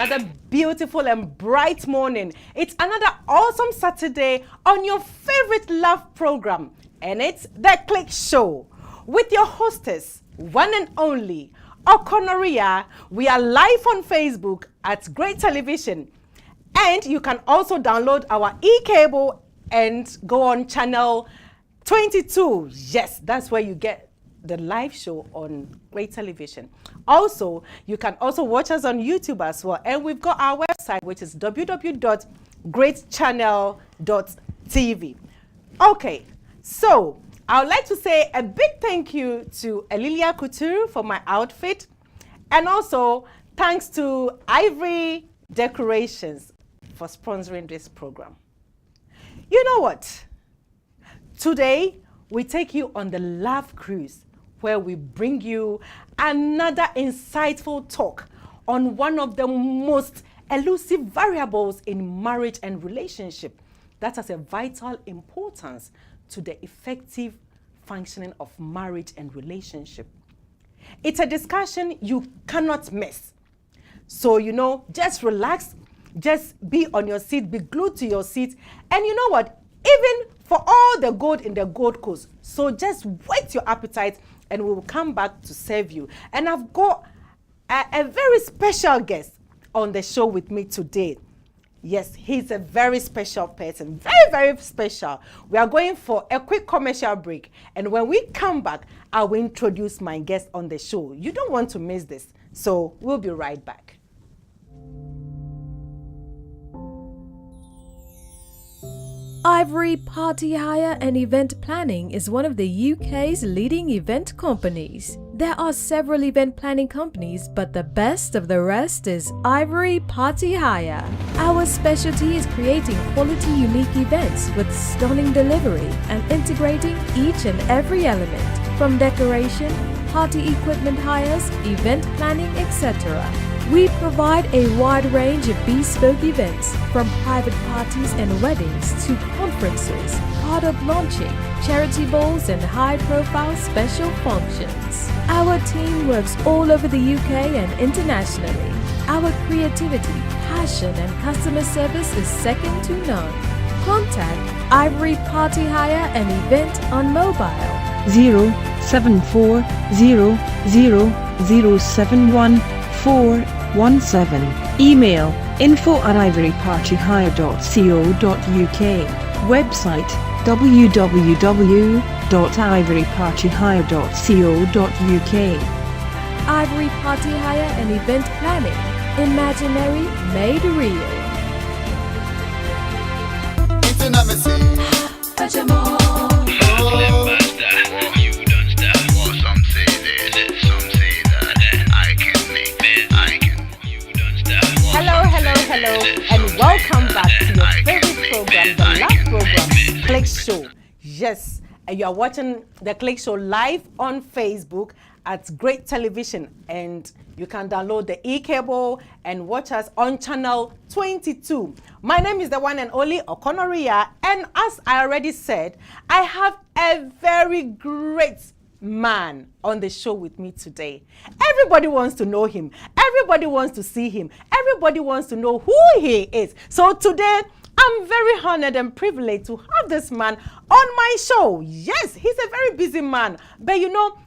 another beautiful and bright morning. It's another awesome Saturday on your favorite love program, and it's The Click Show with your hostess, one and only, Okonore Yaa. We are live on Facebook at Great Television, and you can also download our e-cable and go on channel 22. Yes, that's where you get the live show on Great Television. Also, you can also watch us on YouTube as well. And we've got our website, which is www.greatchannel.tv. Okay, so I would like to say a big thank you to Elilia Couture for my outfit. And also, thanks to Ivory Decorations for sponsoring this program. You know what? Today, we take you on the Love Cruise, where we bring you another insightful talk on one of the most elusive variables in marriage and relationship that has a vital importance to the effective functioning of marriage and relationship. It's a discussion you cannot miss. So, just relax, just be on your seat, be glued to your seat. And you know what? Even for all the gold in the Gold Coast. So just whet your appetite and we will come back to serve you. And I've got a very special guest on the show with me today. Yes, he's a very special person. Very, very special. We are going for a quick commercial break. And when we come back, I will introduce my guest on the show. You don't want to miss this. So we'll be right back. Ivory Party Hire and Event Planning is one of the UK's leading event companies. There are several event planning companies, but the best of the rest is Ivory Party Hire. Our specialty is creating quality, unique events with stunning delivery and integrating each and every element, from decoration, party equipment hires, event planning, etc. We provide a wide range of bespoke events, from private parties and weddings to conferences, product launching, charity balls, and high-profile special functions. Our team works all over the UK and internationally. Our creativity, passion, and customer service is second to none. Contact Ivory Party Hire and Event on mobile 07400071417. Email info@ivorypartyhire.co.uk. Website www.ivorypartyhire.co.uk. Ivory Party Hire and Event Planning. Imaginary made real. Hello, and welcome back to your favorite program, the Love Program, Click Show. Yes, and you are watching the Click Show live on Facebook at Great Television, and you can download the e-cable and watch us on channel 22. My name is the one and only Okonore Yaa, and as I already said, I have a very great man on the show with me today. Everybody wants to know him. Everybody wants to see him. Everybody wants to know who he is. So today, I'm very honored and privileged to have this man on my show. Yes, he's a very busy man. But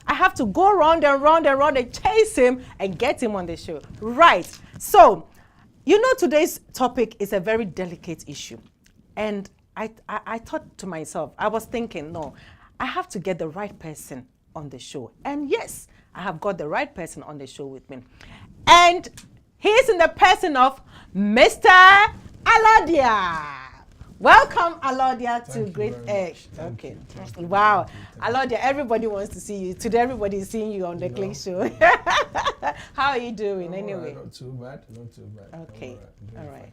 I have to go round and round and round and chase him and get him on the show. Right. So, today's topic is a very delicate issue. And I thought to myself, I was thinking, no, I have to get the right person on the show. And yes, I have got the right person on the show with me. And he's in the person of Mr. Alordia. Welcome, Alordia, to Great Edge. Okay. Wow. Alordia, everybody wants to see you. Today, everybody is seeing you on the Click Show. How are you doing anyway? Not too bad. Okay. All right.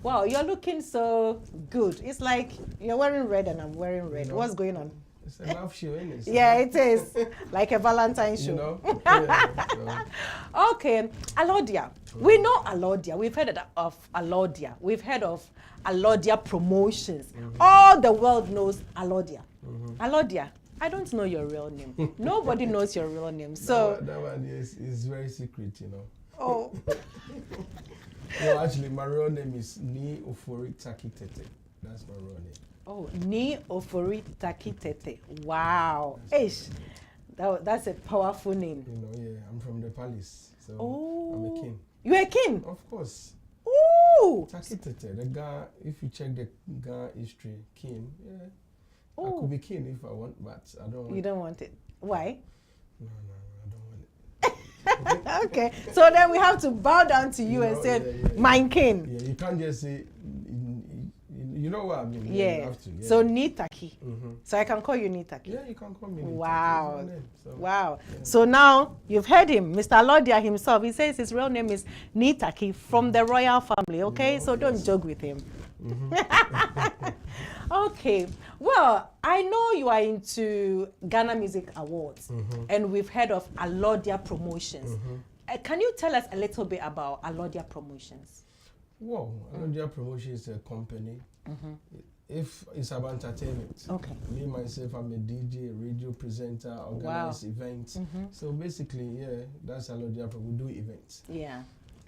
Wow, you're looking so good. It's like you're wearing red and I'm wearing red. What's going on? It's a love show, isn't it? Yeah, it is. Like a Valentine's show. Okay, Alordia. We know Alordia. We've heard of Alordia. We've heard of Alordia Promotions. All the world knows Alordia. Alordia, I don't know your real name. Nobody knows your real name. So that one is very secret, Oh. Well, actually, my real name is Ni Ofori Taki Tete. That's my real name. Oh, Ni Ofori Taki Tete. Wow. Ish. That's a powerful name. You know, yeah, I'm from the palace, so I'm a king. You're a king? Of course. Ooh. Taki Tete, the guy, if you check the guy history, king, yeah. Ooh. I could be king if I want, but I don't want You don't want it. Why? No, I don't want it. Okay. So then we have to bow down to you and say, my king. Yeah, you can't just say, you know what I mean? Yeah. You have to, yeah. So Nitaki. Mm-hmm. So I can call you Nitaki. Yeah, you can call me Nitaki. Wow. It's my name, so, Wow. yeah. So now you've heard him, Mr. Alordia himself. He says his real name is Nitaki from the royal family. Okay, so don't joke with him. Mm-hmm. Okay. Well, I know you are into Ghana Music Awards, and we've heard of Alordia Promotions. Can you tell us a little bit about Alordia Promotions? Well, Alordia Promotion is a company. If it's about entertainment, Okay. me myself, I'm a DJ, a radio presenter, organize events. So basically, yeah, that's Alordia. We do events. Yeah.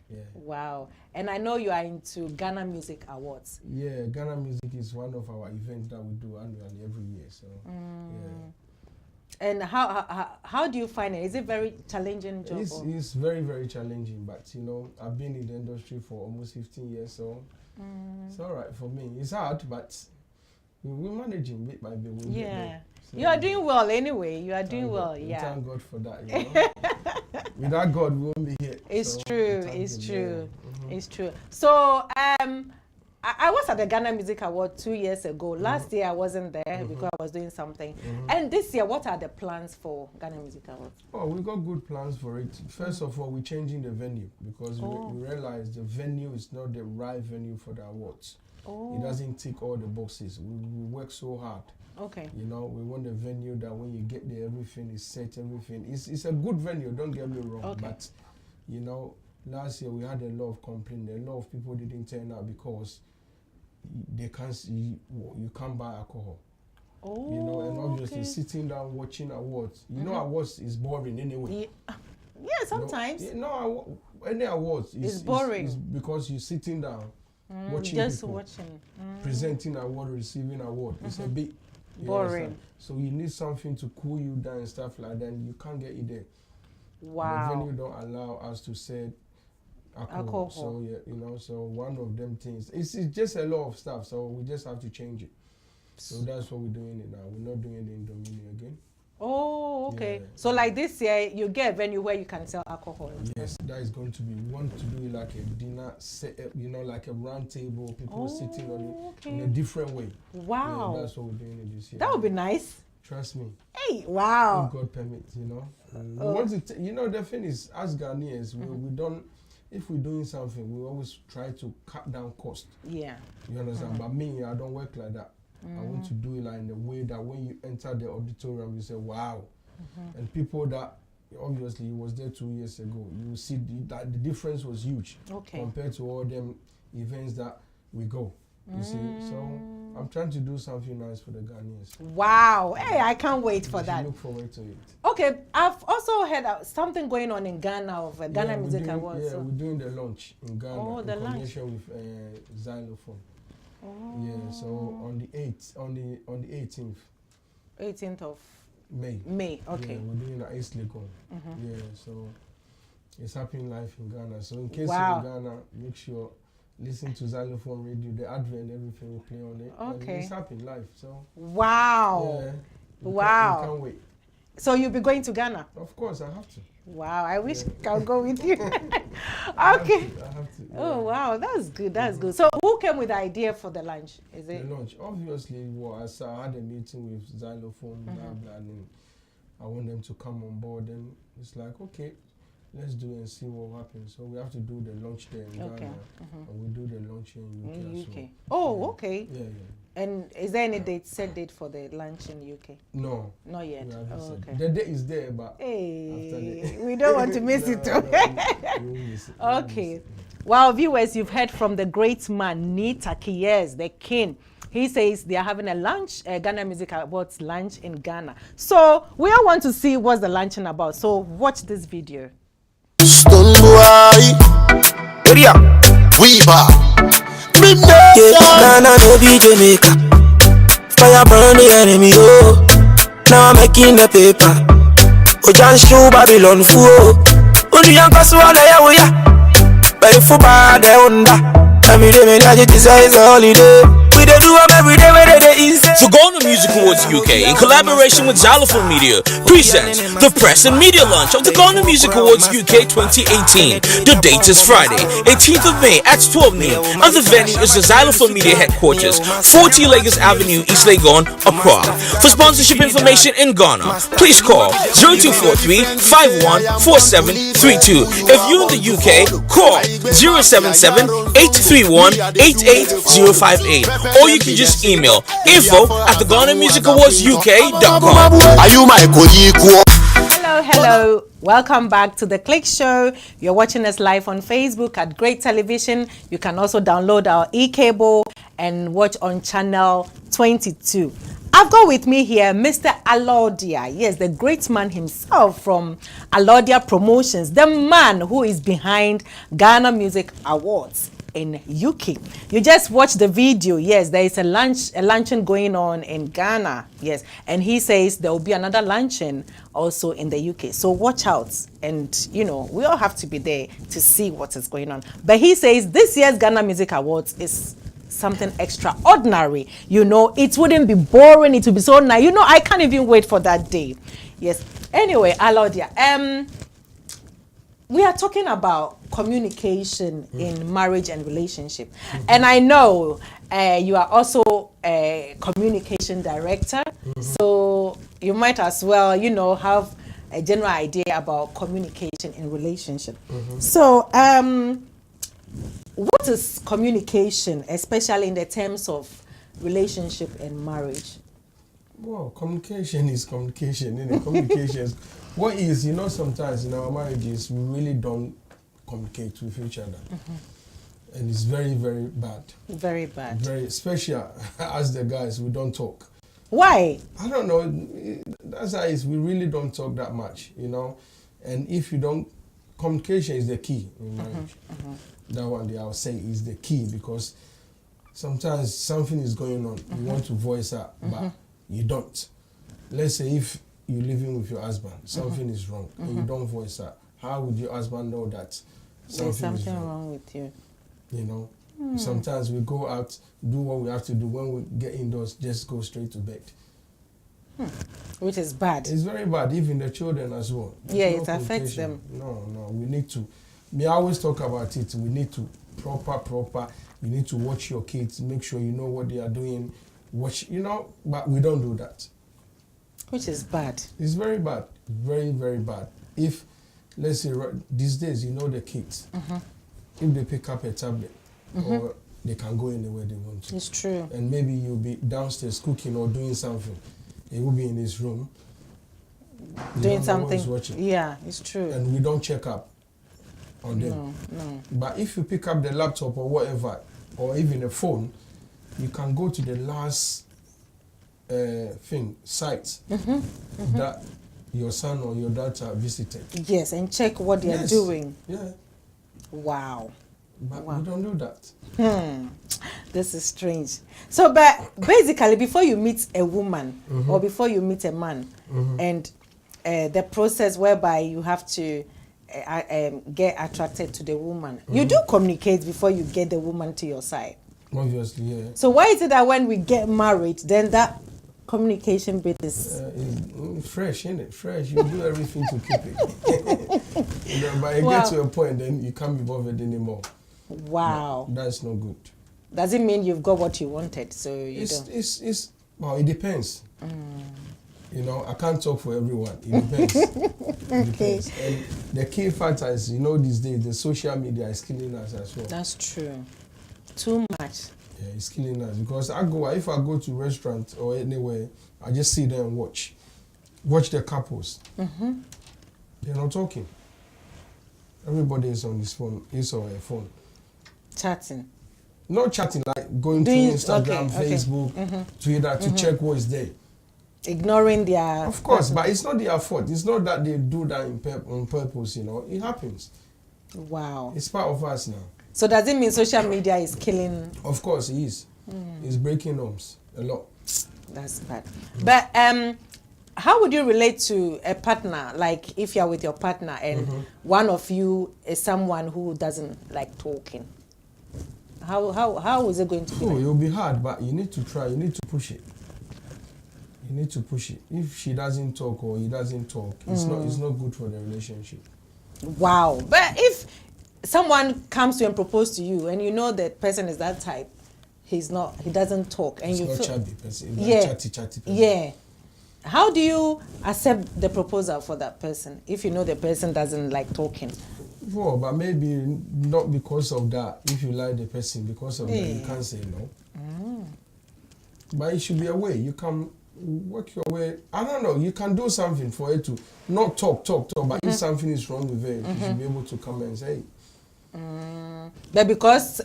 Yeah. Wow. And I know you are into Ghana Music Awards. Yeah, Ghana Music is one of our events that we do annually every year. So yeah. And how do you find it? Is it very challenging job? It's very, very challenging, but you know, I've been in the industry for almost 15 years, so it's all right for me. It's hard, but we're managing bit by bit. Yeah. So you are doing well anyway. You are doing well, God, yeah. Thank God for that, you know. Without God, we won't be here. It's so true, it's true, it's true. So I was at the Ghana Music Award 2 years ago. Last year I wasn't there because I was doing something. And this year, what are the plans for Ghana Music Awards? Oh, we got good plans for it. First of all, we're changing the venue because we realized the venue is not the right venue for the awards. It doesn't tick all the boxes. We work so hard. Okay. You know, we want a venue that when you get there, everything is set, everything. It's a good venue, don't get me wrong. Okay. But, you know, last year we had a lot of complaints. A lot of people didn't turn out because they can't see, you can't buy alcohol. Oh, you know, and obviously sitting down watching awards, you know, awards is boring anyway. Yeah, sometimes. You know, any awards is boring. Is because you're sitting down watching just people watching presenting award, receiving award. It's a bit boring. So you need something to cool you down and stuff like that. And you can't get it there. Wow. The venue don't allow us to sell alcohol. So yeah, you know, so one of them things. It's just a lot of stuff. So we just have to change it. So that's what we're doing it now. We're not doing it in Dominion again. Oh, okay. Yeah. So like this year, you get a venue where you can sell alcohol. Yes, that is going to be. We want to do like a dinner set, you know, like a round table, people sitting on it in a different way. Wow. Yeah, that's what we're doing it this year. That would be nice. Trust me. Hey, wow. If God permits, you know. We want to, you know, the thing is, as Ghanaians, we don't, if we're doing something, we always try to cut down cost. Yeah. You understand? But me, I don't work like that. I want to do it like in a way that when you enter the auditorium, you say, wow. And people that, obviously, it was there 2 years ago, you will see that the difference was huge compared to all them events that we go. You see? So I'm trying to do something nice for the Ghanaians. Wow. Hey, I can't wait for that. Look forward to it. Okay, I've also heard something going on in Ghana of Ghana Music Awards. Yeah, we're doing the launch in Ghana in combination with Xylophone. Yeah, so on the 8th, on the 18th of May. Okay. Yeah, we're doing the East Legon. Yeah, so it's happening live in Ghana. So in case you're in Ghana, make sure listen to Xylophone Radio, the advert and everything we play on it. Okay. And it's happening live. So wow. Yeah. We can't wait. So you'll be going to Ghana? Of course, I have to. Wow, I wish I'll go with you. Okay. I have to. Yeah. Oh wow, that's good. That's good. So who came with the idea for the lunch? Is it the lunch? Obviously, I had a meeting with Xylophone, blah blah, and I want them to come on board. And it's like, okay, let's do it and see what happens. So we have to do the lunch there in Ghana, and we do the lunch here in UK. UK. Oh, okay. Yeah. And is there any set date for the lunch in the UK? No. Not yet. Okay. The date is there, but hey, we don't want to miss it too. Miss it. Okay. Well, viewers, you've heard from the great man, Nitaki, yes, the king. He says they are having a lunch, Ghana Music Awards lunch in Ghana. So we all want to see what's the luncheon about. So watch this video. We no be Jamaica. Fire burn the enemy, oh. Now I'm making the paper. Ojan show Babylon fool. Only young Kasuala ya. But if you buy the Honda, I mean, they say it's a holiday. We don't do them every day where they is. The Ghana Music Awards UK, in collaboration with Xylophone Media, presents the press and media launch of the Ghana Music Awards UK 2018. The date is Friday, 18th of May at 12 noon, and the venue is the Xylophone Media headquarters, 40 Lagos Avenue, East Legon, Accra. For sponsorship information in Ghana, please call 0243 514732. If you're in the UK, call 077 831 88058. Or you can just email info@theghanamusicawardsuk.com. Are you my colleague? Hello. Welcome back to the Click Show. You're watching us live on Facebook at Great Television. You can also download our e-cable and watch on channel 22. I've got with me here Mr. Alordia. Yes, the great man himself from Alordia Promotions, the man who is behind Ghana Music Awards in UK. You just watched the video. Yes, there is a luncheon going on in Ghana. Yes, and he says there will be another luncheon also in the UK. So watch out, and you know we all have to be there to see what is going on. But he says this year's Ghana Music Awards is something extraordinary. You know, it wouldn't be boring. It would be so nice. You know, I can't even wait for that day. Yes. Anyway, Alordia, we are talking about communication in marriage and relationship. And I know you are also a communication director. So you might as well, you know, have a general idea about communication in relationship. So what is communication, especially in the terms of relationship and marriage? Well, communication is communication. Communication what is, you know, sometimes in our marriages, we really don't communicate with each other. And it's very, very bad. Very bad. Very, especially as the guys, we don't talk. Why? I don't know. That's how it is. We really don't talk that much, you know. And if you don't, communication is the key in marriage. That one day I would say is the key, because sometimes something is going on. You want to voice out, but you don't. Let's say if you're living with your husband, something is wrong, and you don't voice out. How would your husband know that something is wrong with you? You know, sometimes we go out, do what we have to do. When we get indoors, just go straight to bed. Which is bad. It's very bad, even the children as well. Yeah, it affects them. No, we need to. I always talk about it. We need to proper. You need to watch your kids, make sure you know what they are doing. Watch, you know, but we don't do that. Which is bad. It's very bad. Very, very bad. If, let's say, these days, you know the kids, if they pick up a tablet, or they can go anywhere they want to. It's true. And maybe you'll be downstairs cooking or doing something. He will be in his room. Doing something. Yeah, it's true. And we don't check up on them. No. But if you pick up the laptop or whatever, or even a phone, you can go to the last site that your son or your daughter visited. Yes, and check what they are doing. Yeah. Wow. But we don't do that. This is strange. So, but basically, before you meet a woman or before you meet a man, and the process whereby you have to get attracted to the woman, you do communicate before you get the woman to your side. Obviously, yeah. So why is it that when we get married, then that communication bit is fresh, isn't it? Fresh. You do everything to keep it. You know, but it gets to a point, then you can't be bothered anymore. Wow. No, that's no good. Does it mean you've got what you wanted? So you don't. Well, it depends. You know, I can't talk for everyone. It depends. It depends. And the key factor is, you know, these days the social media is killing us as well. That's true. Too much. Yeah, it's killing us, because if I go to restaurant or anywhere, I just sit there and watch the couples. They're not talking. Everybody is on his phone, his or her phone. Chatting. Not chatting, like going to Instagram, Facebook, Twitter to check what is there. Ignoring their... Of course, but it's not their fault. It's not that they do that on purpose, you know. It happens. Wow. It's part of us now. So does it mean social media is killing... Of course, it is. It's breaking homes a lot. That's bad. But how would you relate to a partner? Like if you're with your partner and one of you is someone who doesn't like talking. How is it going to be? It'll be hard, but you need to try. You need to push it. You need to push it. If she doesn't talk or he doesn't talk, it's not good for the relationship. Wow. But if someone comes to you and proposes to you and you know that person is that type, he doesn't talk and it's you not feel chatty person. It's yeah, like chatty person. Yeah. How do you accept the proposal for that person if you know the person doesn't like talking? Well, but maybe not because of that. If you like the person, because of that, you can't say no. But it should be a way. You can work your way. I don't know. You can do something for it to not talk. But if something is wrong with it, you should be able to come and say. But because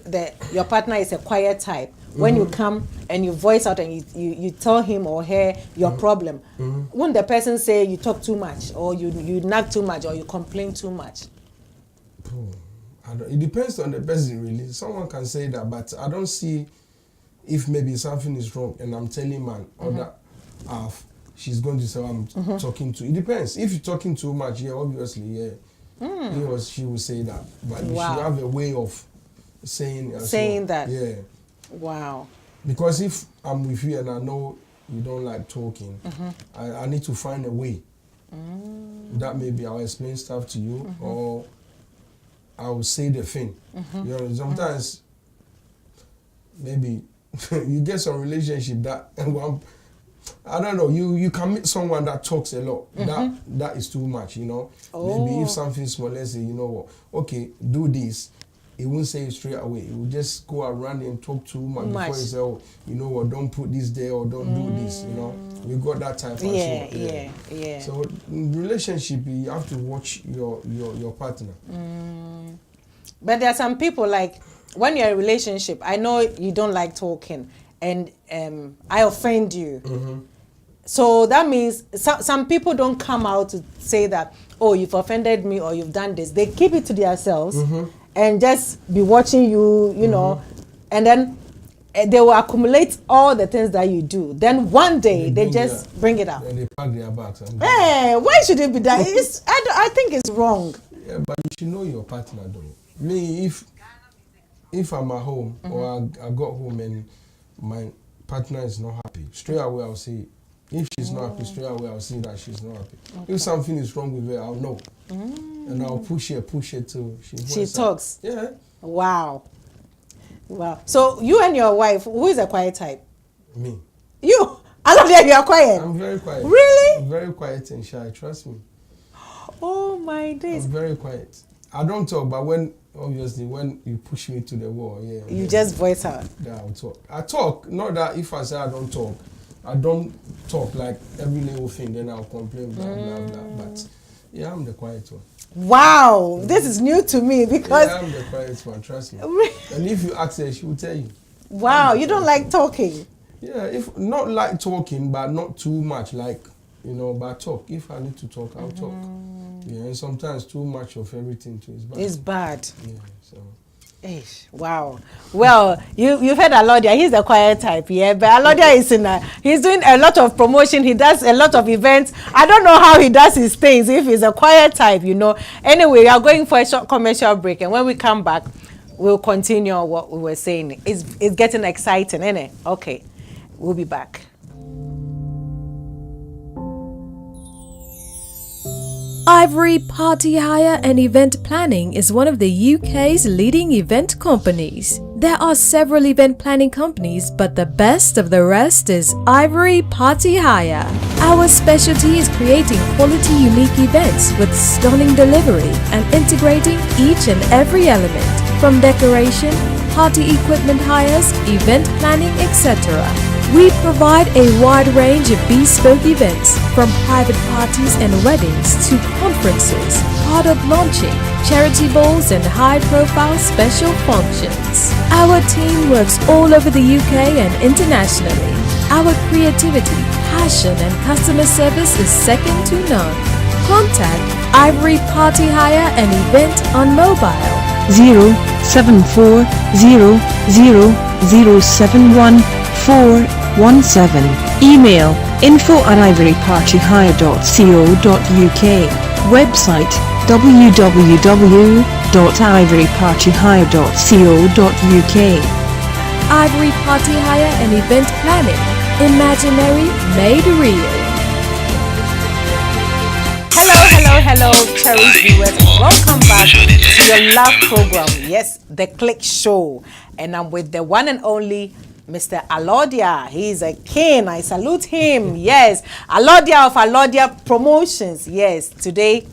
your partner is a quiet type, when you come and you voice out and you tell him or her your problem, won't the person say you talk too much or you nag too much or you complain too much? It depends on the person really. Someone can say that, but I don't see if maybe something is wrong and I'm telling man or that she's going to say I'm talking to. It depends. If you're talking too much, obviously, he or she will say that. But you should have a way of saying that. Yeah. Wow. Because if I'm with you and I know you don't like talking, I need to find a way. That maybe I'll explain stuff to you or I'll say the thing. You know, sometimes maybe you get some relationship that I don't know, you can meet someone that talks a lot. That is too much, you know. Maybe if something small, let's say, you know what, okay, do this. He won't say it straight away. He will just go around and talk too much before he say, oh, you know what, don't put this there or don't do this, you know. We got that type of yeah. So in relationship, you have to watch your partner. But there are some people, like, when you're in a relationship, I know you don't like talking, and I offend you. So that means some people don't come out to say that, oh, you've offended me or you've done this. They keep it to themselves and just be watching you, you know, and then they will accumulate all the things that you do. Then one day they just bring it out. And they pack their bags. Hey, why should it be that? I think it's wrong. Yeah, but you should know your partner though. Me, if I'm at home or I got home and my partner is not happy, straight away I'll say, if she's not happy, straight away I'll see that she's not happy. Okay. If something is wrong with her, I'll know. And I'll push her till she talks. Yeah. Wow. So you and your wife, who is a quiet type? Me. You? Alordia, you are quiet? I'm very quiet. Really? I'm very quiet and shy, trust me. Oh my days. I'm very quiet. I don't talk, but when you push me to the wall, you just voice out. Yeah, I'll talk. I talk, not that if I say I don't talk like every little thing, then I'll complain, blah, blah, blah. But yeah, I'm the quiet one. Wow, this is new to me because... Yeah, I'm the quiet one, trust me. And if you ask her, she will tell you. Wow, you don't like talking? Yeah, if not like talking, but not too much, like, you know, but talk. If I need to talk, I'll talk. Yeah, and sometimes too much of everything too is bad. It's bad. Yeah, so... Wow. Well, you've heard Alordia. He's the quiet type, yeah. But Alordia is he's doing a lot of promotion. He does a lot of events. I don't know how he does his things if he's a quiet type, you know. Anyway, we are going for a short commercial break, and when we come back, we'll continue what we were saying. It's getting exciting, isn't it? Okay, we'll be back. Ivory Party Hire and Event Planning is one of the UK's leading event companies. There are several event planning companies, but the best of the rest is Ivory Party Hire. Our specialty is creating quality, unique events with stunning delivery and integrating each and every element, from decoration, party equipment hires, event planning, etc. We provide a wide range of bespoke events, from private parties and weddings to conferences, product launching, charity balls and high-profile special functions. Our team works all over the UK and internationally. Our creativity, passion and customer service is second to none. Contact Ivory Party Hire and Event on mobile 07400 071417. Email info@ivorypartyhire.co.uk. Website www.ivorypartyhire.co.uk. Ivory Party Hire and Event Planning. Imaginary made real. Hello, cherished viewers, and welcome back to your love program. Yes, the Click Show, and I'm with the one and only Mr. Alordia. He's a king. I salute him. Yes, Alordia of Alordia Promotions. Yes, today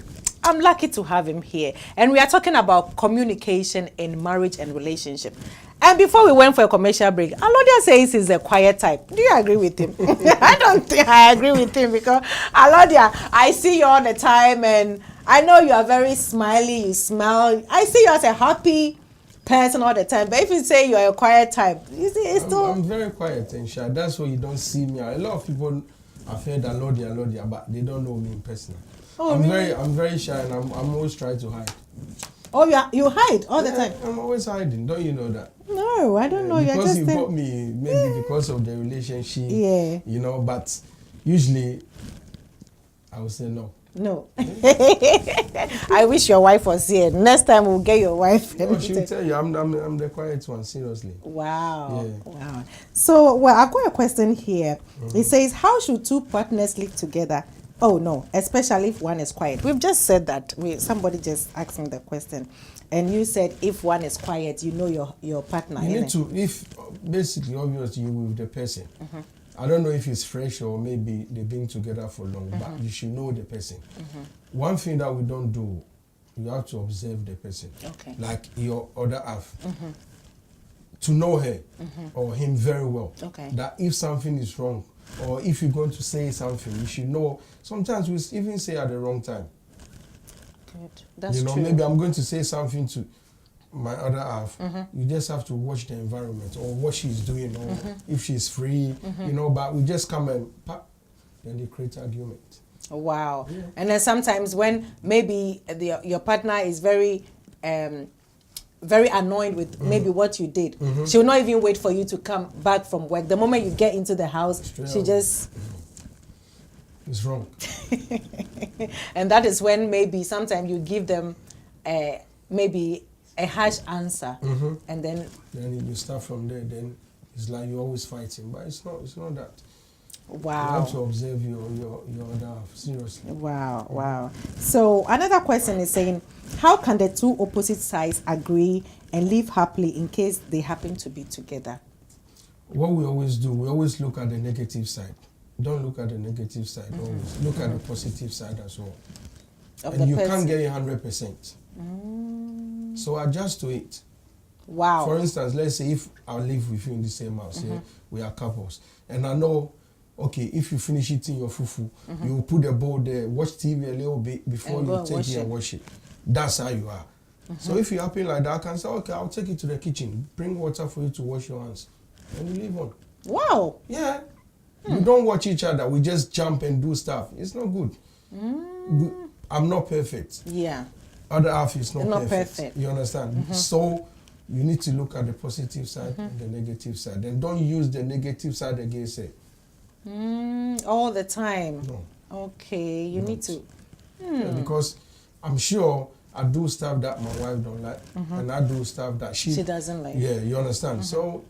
I'm lucky to have him here, and we are talking about communication in marriage and relationship. And before we went for a commercial break, Alordia says he's a quiet type. Do you agree with him? I don't think I agree with him, because Alordia, I see you all the time, and I know you are very smiley, you smile. I see you as a happy person all the time. But if you say you are a quiet type, you see, it's still... I'm very quiet and shy. That's why you don't see me. A lot of people have heard Alordia, but they don't know me in person. Oh, I'm very shy, and I'm always trying to hide. Oh, you hide all the time? I'm always hiding. Don't you know that? No, I don't know. Because you got me, maybe because of the relationship. Yeah. You know, but usually I would say no. No. I wish your wife was here. Next time we'll get your wife. No, she'll tell you I'm the quiet one, seriously. Wow. Yeah. Wow. So, well, I've got a question here. It says, how should two partners live together? Oh, no, especially if one is quiet. We've just said that. Somebody just asked me the question. And you said if one is quiet, you know your partner. You need to, if basically, obviously, you with the person. I don't know if it's fresh or maybe they've been together for long, but you should know the person. One thing that we don't do, you have to observe the person. Okay. Like your other half. To know her or him very well. Okay. That if something is wrong, or if you're going to say something, you should know. Sometimes we even say at the wrong time. Good. That's true. Maybe I'm going to say something to my other half. You just have to watch the environment or what she's doing, or if she's free, but we just come and then they create argument. Wow. Yeah. And then sometimes when maybe your partner is very annoyed with maybe what you did, she'll not even wait for you to come back from work. The moment you get into the house, she just... It's wrong. And that is when maybe sometimes you give them maybe a harsh answer, and then you start from there. Then it's like you're always fighting, but it's not that. Wow. You have to observe your other half, seriously. Wow. So another question is saying, how can the two opposite sides agree and live happily in case they happen to be together? What we always do, we always look at the negative side. Don't look at the negative side. Always look at the positive side as well. And you can't get it 100%. So adjust to it. Wow. For instance, let's say if I live with you in the same house, we are couples, and I know, okay, if you finish eating your fufu, you will put the bowl there, watch TV a little bit before you take it and wash it. That's how you are. So if you happen like that, I can say, okay, I'll take it to the kitchen, bring water for you to wash your hands, and you leave on. Wow. Yeah. We don't watch each other. We just jump and do stuff. It's not good. I'm not perfect. Yeah. Other half is not perfect. You understand? So you need to look at the positive side and the negative side. And don't use the negative side against it. All the time. No. Okay. You need to. Yeah, because I'm sure I do stuff that my wife don't like, and I do stuff that she doesn't like. Yeah, you understand? So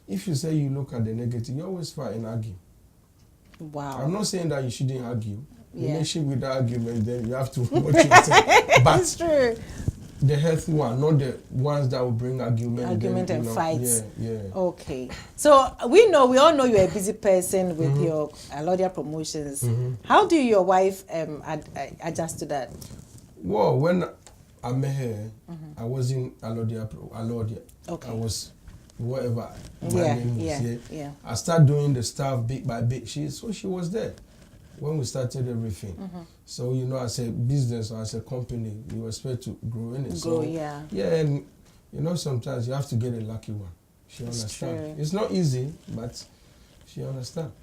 if you say you look at the negative, you always fight and argue. Wow. I'm not saying that you shouldn't argue. Yeah. Relationship with the argument, then you have to watch yourself. But it's true. The healthy one, not the ones that will bring argument and fights. Yeah. Okay. So we all know you're a busy person with your Alordia Promotions. How do your wife adjust to that? Well, when I met her, I was in Alordia. Okay. I was whatever my name was. Yeah. I started doing the stuff bit by bit. She was there when we started everything. So as a business or as a company, you expect to grow in it. And sometimes you have to get a lucky one. She understands. It's not easy, but she understands.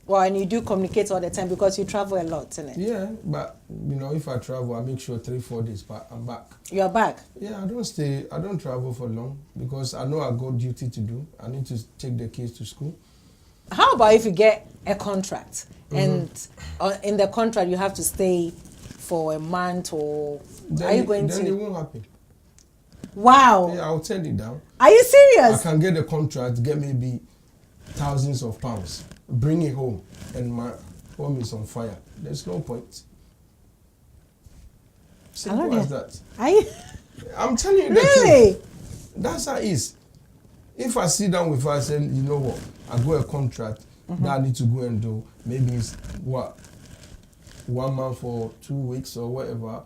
Well, and you do communicate all the time because you travel a lot, isn't it? Yeah, but if I travel, I make sure 3-4 days I'm back. You're back? Yeah, I don't travel for long because I know I got duty to do. I need to take the kids to school. How about if you get a contract and in the contract you have to stay for a month or then are you going to? Then it won't happen. Wow. Yeah, I'll turn it down. Are you serious? I can get a contract, get maybe thousands of pounds, bring it home, and my home is on fire. There's no point. Simple as that. I'm telling you the truth. That's how it is. If I sit down with her and say, you know what, I got a contract that I need to go and do, maybe it's 1 month or 2 weeks or whatever,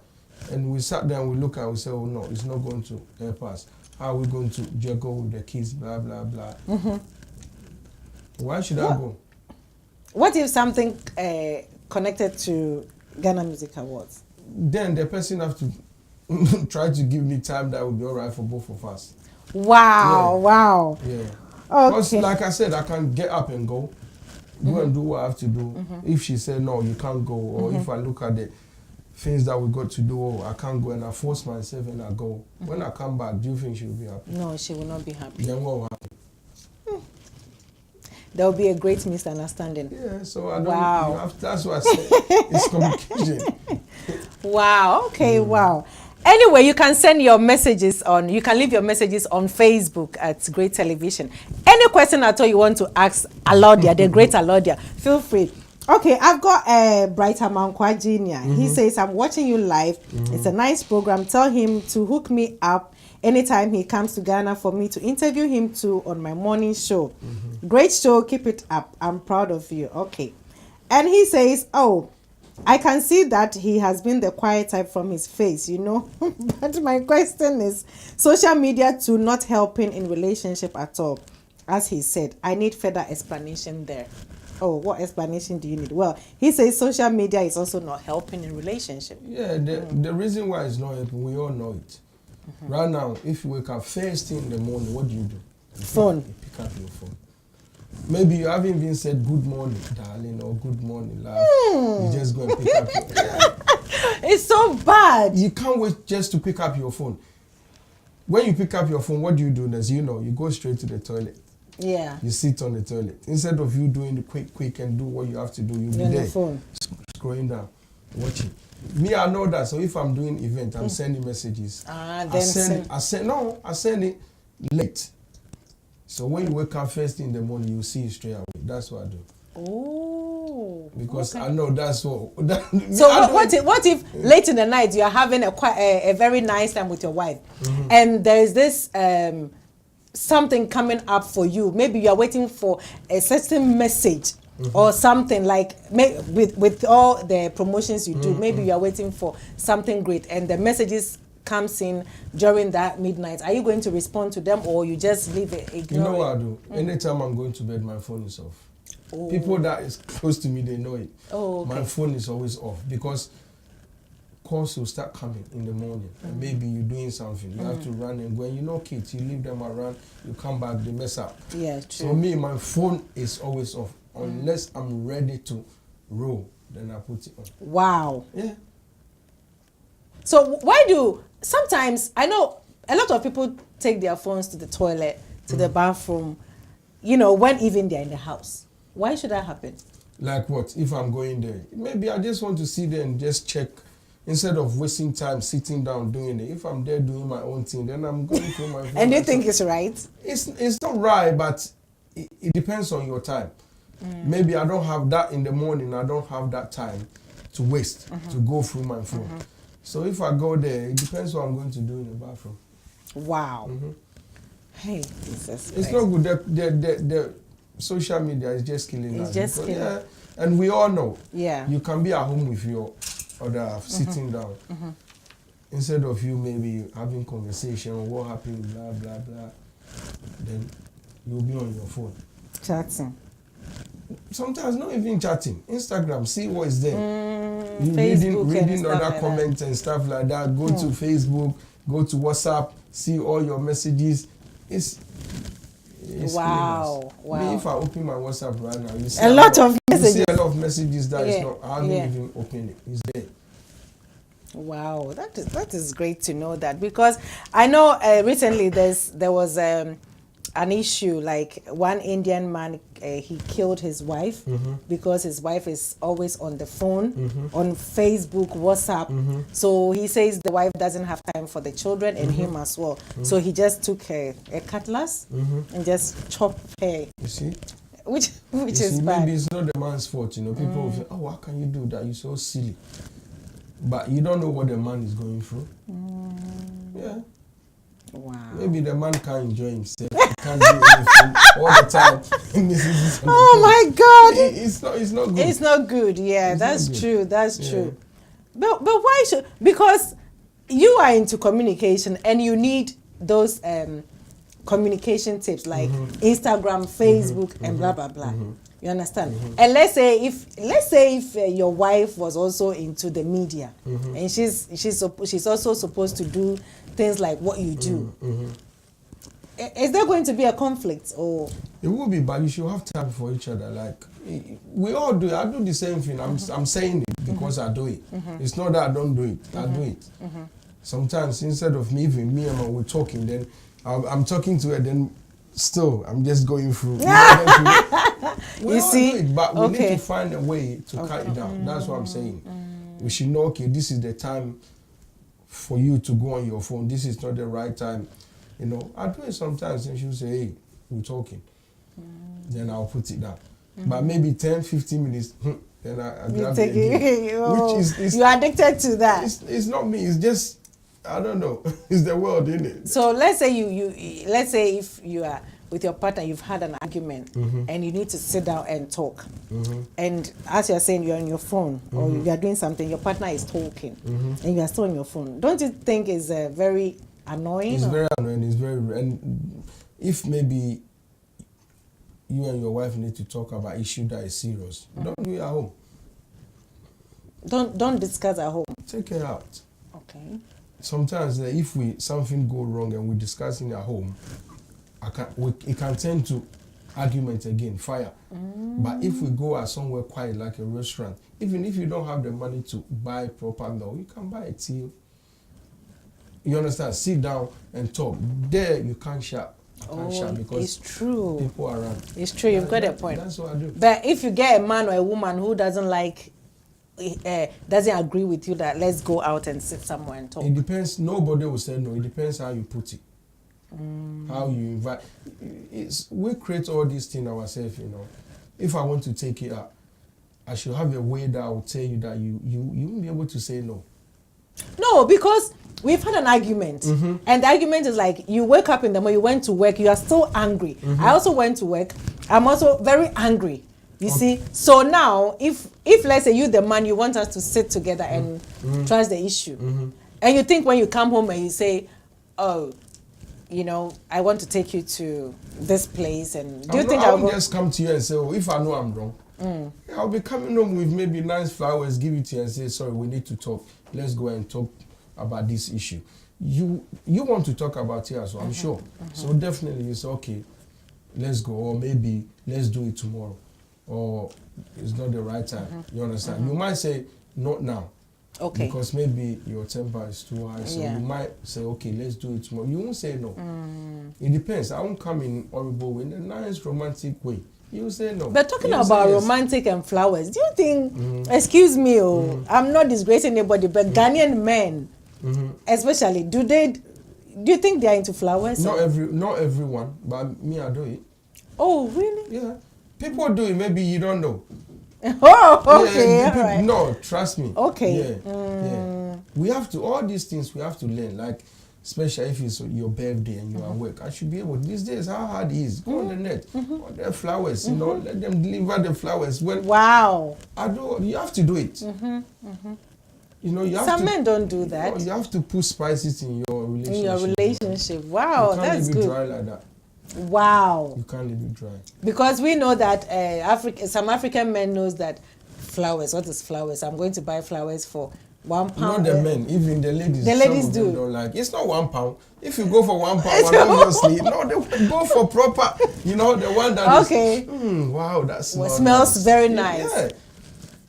and we sat there and we look at it and we say, oh no, it's not going to help us. How are we going to juggle with the kids, blah, blah, blah. Why should I go? What if something connected to Ghana Music Awards? Then the person have to try to give me time that will be all right for both of us. Wow, wow. Yeah. Okay. Like I said, I can get up and go and do what I have to do. If she said, no, you can't go, or if I look at the things that we got to do, I can't go, and I force myself and I go. When I come back, do you think she will be happy? No, she will not be happy. Then what will happen? There will be a great misunderstanding. Yeah, so I don't. Wow. That's what I said. It's communication. Wow. Okay. Wow. Anyway, you can send your messages you can leave your messages on Facebook at Great Television. Any question at all you want to ask Alordia, the great Alordia, feel free. Okay, I've got Brighter Mankwa Jr. He says, I'm watching you live. It's a nice program. Tell him to hook me up anytime he comes to Ghana for me to interview him too on my morning show. Great show. Keep it up. I'm proud of you. Okay. And he says, oh, I can see that he has been the quiet type from his face, But my question is, social media too not helping in relationship at all. As he said, I need further explanation there. Oh, what explanation do you need? Well, he says social media is also not helping in relationship. Yeah, the reason why it's not helping, we all know it. Right now, if you wake up first thing in the morning, what do? You Phone. You pick up your phone. Maybe you haven't even said good morning, darling, or good morning, love. You just go and pick up your phone. It's so bad. You can't wait just to pick up your phone. When you pick up your phone, what do? You go straight to the toilet. Yeah. You sit on the toilet. Instead of you doing the quick and do what you have to do, you'll be there. The phone. Scrolling down, watching. Me, I know that. So if I'm doing event, I'm sending messages. I send it late. So when you wake up first in the morning, you see it straight away. That's what I do. Oh. Because okay. I know that's what. So what if late in the night you are having a very nice time with your wife, and there is this something coming up for you? Maybe you are waiting for a certain message or something, like with all the promotions you do. Maybe you are waiting for something great, and the messages comes in during that midnight. Are you going to respond to them, or you just leave it, ignore? You know what I do? Anytime I'm going to bed, my phone is off. Oh. People that is close to me, they know it. Oh, okay. My phone is always off because calls will start coming in the morning. And maybe you're doing something. You have to run and go. Kids, you leave them around, you come back, they mess up. Yeah, true. So me, my phone is always off. Unless I'm ready to roll, then I put it on. Wow. Yeah. So sometimes I know a lot of people take their phones to the toilet, to the bathroom, when even they're in the house. Why should that happen? Like what? If I'm going there, maybe I just want to sit there and just check instead of wasting time sitting down doing it. If I'm there doing my own thing, then I'm going through my phone. And you think it's right? It's not right, but it depends on your time. Maybe I don't have that in the morning. I don't have that time to waste to go through my phone. So if I go there, it depends what I'm going to do in the bathroom. Wow. Hey, Jesus. It's not good. The social media is just killing us. It's just killing. Yeah, and we all know. Yeah. You can be at home with your other half, sitting down. Instead of you maybe having conversation or what happened, blah, blah, blah. Then you'll be on your phone. Chatting. Sometimes not even chatting. Instagram, see what is there. You Facebook reading other like comments and stuff like that. Go to Facebook, go to WhatsApp, see all your messages. It's wow. wow. Me, if I open my WhatsApp right now, you see a lot of messages. You see a lot of messages that is not. I haven't even opened it. It's there. Wow, that is great to know that, because I know recently there was an issue, like one Indian man, he killed his wife because his wife is always on the phone, on Facebook, WhatsApp. So he says the wife doesn't have time for the children and him as well. So he just took a cutlass and just chopped her. You see? Which you is see, bad. Maybe it's not the man's fault, you know. People will say, oh, how can you do that? You're so silly. But you don't know what the man is going through. Yeah. Wow. Maybe the man can't enjoy himself. He can't do anything all the time. Oh my God! It's not good. It's not good. Yeah, that's true. That's true. But why should? Because you are into communication and you need those communication tips like Instagram, Facebook, and blah blah blah. You understand? And let's say if your wife was also into the media and she's also supposed to do things like what you do. Is there going to be a conflict, or it will be? But you should have time for each other. Like we all do. I do the same thing. I'm saying it because I do it. It's not that I don't do it. I do it. Sometimes instead of me and my we're talking, then I'm talking to her. Then still I'm just going through. We all do it, but we need to find a way to cut it down. That's what I'm saying. We should know, okay, this is the time for you to go on your phone. This is not the right time. You know, I do it sometimes and she'll say, hey, we're talking. Then I'll put it down. But maybe 10, 15 minutes, then I grab it again. Which is you're addicted to that. It's not me, it's just, I don't know. It's the world, isn't it? So let's say let's say if you are with your partner, you've had an argument and you need to sit down and talk. And as you're saying, you're on your phone or you're doing something, your partner is talking and you're still on your phone. Don't you think it's very annoying? It's very annoying. It's very, and if maybe you and your wife need to talk about issue that is serious, don't do it at home. Don't discuss at home. Take her out. Okay. Sometimes if something go wrong and we're discussing at home, it can turn to argument again, fire. But if we go at somewhere quiet like a restaurant, even if you don't have the money to buy proper meal, you can buy a tea. You understand? Sit down and talk. There you can't shout. Because it's true. People are around. It's true. You've got a point. That's what I do. But if you get a man or a woman who doesn't agree with you that let's go out and sit somewhere and talk. It depends. Nobody will say no. It depends how you put it. How you invite. We create all these things ourselves, you know. If I want to take it out, I should have a way that I will tell you that you won't be able to say no. No, because we've had an argument. And the argument is like, you wake up in the morning, you went to work, you are still angry. I also went to work. I'm also very angry. You see? So now, if let's say you, the man, you want us to sit together and trash the issue. And you think when you come home and you say, oh, you know, I want to take you to this place, and do you think I won't just come to you and say, oh, if I know I'm wrong, I'll be coming home with maybe nice flowers, give it to you and say, sorry, we need to talk. Let's go and talk about this issue. You want to talk about it as well, I'm sure. So definitely it's okay, let's go, or maybe let's do it tomorrow, or it's not the right time. You understand? You might say, not now. Okay. Because maybe your temper is too high, so you might say, okay, let's do it tomorrow. You won't say no. It depends. I won't come in horrible way, in a nice romantic way. You say no. But talking about romantic and flowers, do you think, excuse me, I'm not disgracing anybody, but Ghanaian men, especially, do you think they are into flowers? Not everyone, but me, I do it. Oh, really? Yeah. People do it, maybe you don't know. Oh, okay. Yeah, all right. No, trust me. Okay. Yeah. We have to, all these things we have to learn, like, especially if it's your birthday and you're at work. I should be able, these days, how hard it is. Go on the net. Order flowers, you know, let them deliver the flowers. Wow. You have to do it. You know, you have Some men don't do that. You know, you have to put spices in your relationship. In your relationship. Wow, that's good. You can't leave it dry like that. Wow. You can't leave it dry. Because we know that some African men knows that flowers, what is flowers? I'm going to buy flowers for £1. Not the men, even the ladies. The ladies some of them do. don't like. It's not £1. If you go for £1, obviously, no, they go for proper. You know, the one that okay. Wow, that smells nice. Very nice.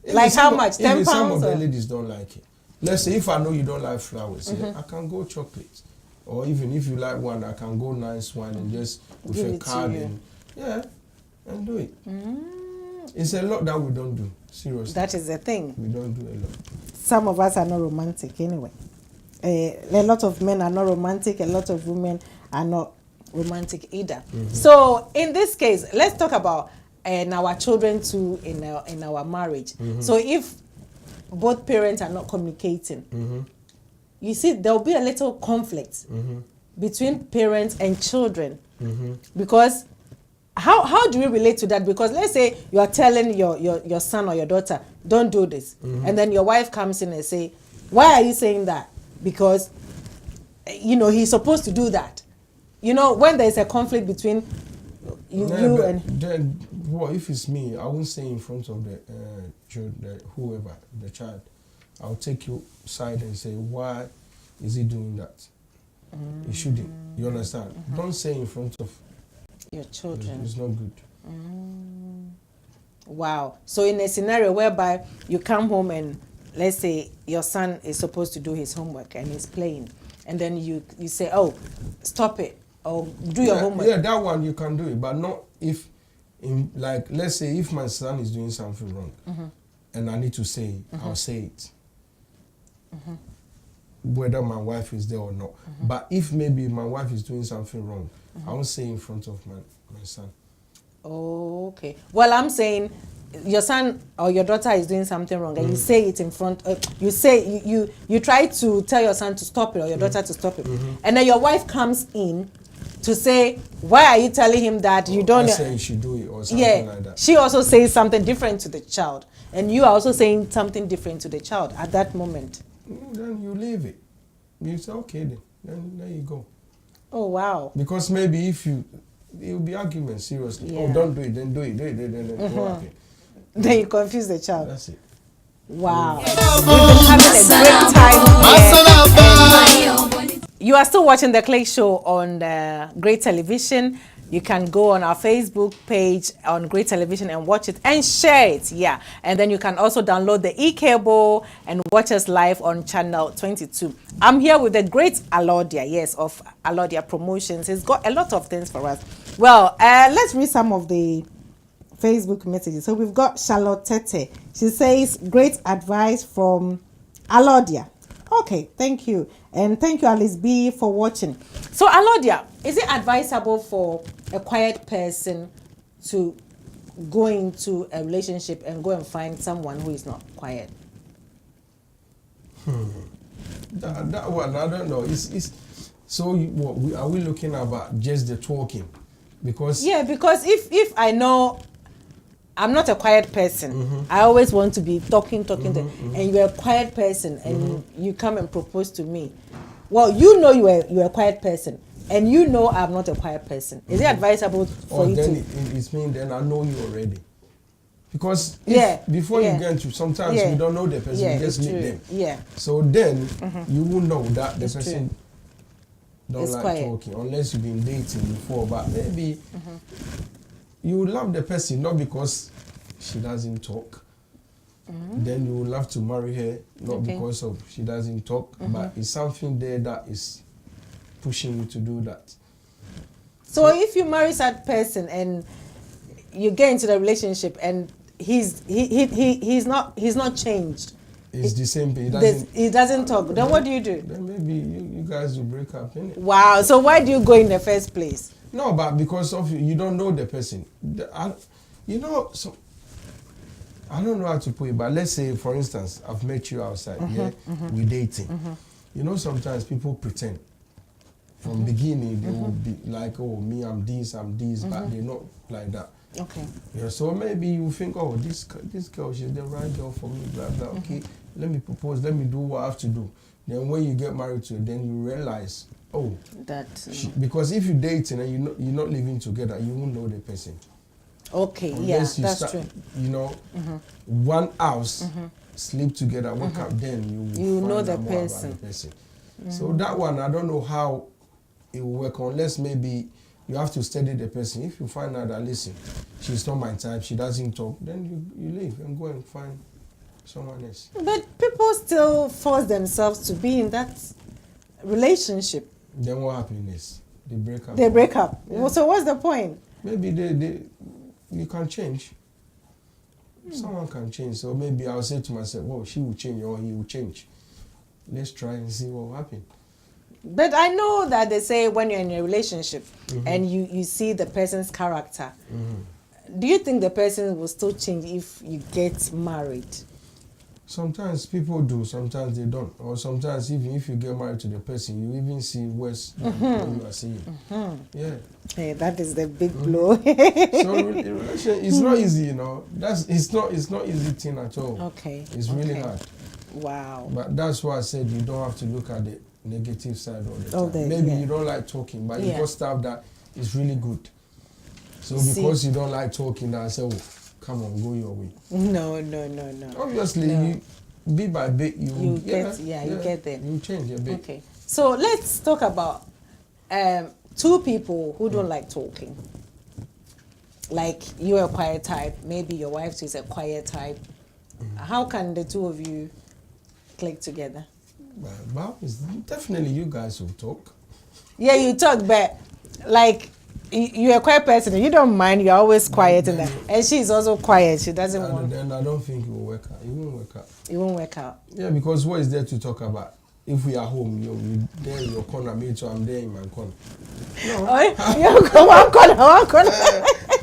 Yeah. Like how much? £10? Some of the ladies don't like it. Let's say if I know you don't like flowers, I can go chocolate. Or even if you like one, I can go nice one and just with give a it card to you. and do it. It's a lot that we don't do. Seriously. That is the thing. We don't do a lot. Some of us are not romantic anyway. A lot of men are not romantic. A lot of women are not romantic either. So in this case, let's talk about our children too in our marriage. So if both parents are not communicating, you see there will be a little conflict between parents and children because how do we relate to that? Because let's say you are telling your son or your daughter, don't do this, and then your wife comes in and say, why are you saying that? Because he's supposed to do that. When there is a conflict between you and then if it's me, I won't say in front of the whoever, the child. I'll take you aside and say, why is he doing that? He shouldn't. You understand? Don't say in front of your children. It's not good. Wow. So in a scenario whereby you come home and let's say your son is supposed to do his homework and he's playing, and then you say, oh, stop it, or do your homework. Yeah, that one you can do it, but not if, let's say if my son is doing something wrong and I need to say it, I'll say it. Whether my wife is there or not. But if maybe my wife is doing something wrong, I won't say in front of my son. Oh, okay. Well, I'm saying your son or your daughter is doing something wrong and you say it in front, you try to tell your son to stop it or your daughter to stop it. And then your wife comes in to say, why are you telling him that you don't... I say you should do it or something like that. She also says something different to the child. And you are also saying something different to the child at that moment. Then you leave it. You say, okay then there you go. Oh, wow. Because maybe if it will be argument, seriously. Oh, don't do it, then do it, then Then you confuse the child. That's it. Wow. We've been having a great time here. You are still watching The Clay Show on Great Television. You can go on our Facebook page on Great Television and watch it and share it. Yeah. And then you can also download the e-cable and watch us live on channel 22. I'm here with the great Alordia, yes, of Alordia Promotions. He's got a lot of things for us. Well, let's read some of the Facebook messages. So we've got Charlotte Tete. She says, great advice from Alordia. Okay, thank you. And thank you, Alice B, for watching. So, Alordia, is it advisable for a quiet person to go into a relationship and go and find someone who is not quiet? That one, I don't know. So, are we looking about just the talking? Because if I know I'm not a quiet person, I always want to be talking, and you're a quiet person, and you come and propose to me. Well, you're a quiet person, and you know I'm not a quiet person. Is it advisable for you then to? It means then I know you already. Because before you get into, sometimes you don't know the person, you just meet them. Yeah. So then you will know that the person don't it's like quiet. talking unless you've been dating before. But maybe you love the person not because she doesn't talk. Then you will love to marry her not because of she doesn't talk, but it's something there that is pushing you to do that. So if you marry that person and you get into the relationship and he's not changed. It's the same thing. He doesn't talk. Then what do you do? Then maybe you guys will break up, innit? Wow. So why do you go in the first place? No, but because of you don't know the person. So I don't know how to put it, but let's say, for instance, I've met you outside, we're dating. You know, sometimes people pretend. From beginning, they will be like, oh, me, I'm this, but they're not like that. Okay. Yeah, so maybe you think, oh, this girl, she's the right girl for me, blah, blah. Okay, let me propose, let me do what I have to do. Then when you get married to her, then you realize, oh, that because if you're dating and you're not living together, you won't know the person. Okay, Unless yeah, you that's start, true. You know, one house, sleep together, wake up, then you know find the out more about person. the person. So that one, I don't know how it will work unless maybe you have to study the person. If you find out that, listen, she's not my type, she doesn't talk, then you leave and go and find someone else. But people still force themselves to be in that relationship. Then what happens? They break up. They break up. Yeah. So what's the point? Maybe you can change. Someone can change. So maybe I'll say to myself, well, she will change or he will change. Let's try and see what will happen. But I know that they say when you're in a relationship and you see the person's character, do you think the person will still change if you get married? Sometimes people do, sometimes they don't. Or sometimes even if you get married to the person, you even see worse than what you are seeing. Yeah. Hey, that is the big blow. So relation, it's not easy, you know. It's not easy thing at all. Okay. It's really hard. Wow. But that's why I said you don't have to look at the negative side all the time. Maybe you don't like talking, but you got stuff that is really good. So because you don't like talking, I say, oh, come on, go your way. No. Obviously, you, bit by bit, you get there. You change a bit. Okay. So let's talk about two people who don't like talking. Like you're a quiet type, maybe your wife is a quiet type. How can the two of you click together? Well, it's definitely you guys will talk. Yeah, you talk, but like you're a quiet person. You don't mind. You're always quiet, and she's also quiet. She doesn't want. Then I don't think it will work out. It won't work out. It won't work out. Yeah, because what is there to talk about? If we are home, you there in your corner, me too. I'm there in my corner. No. One corner.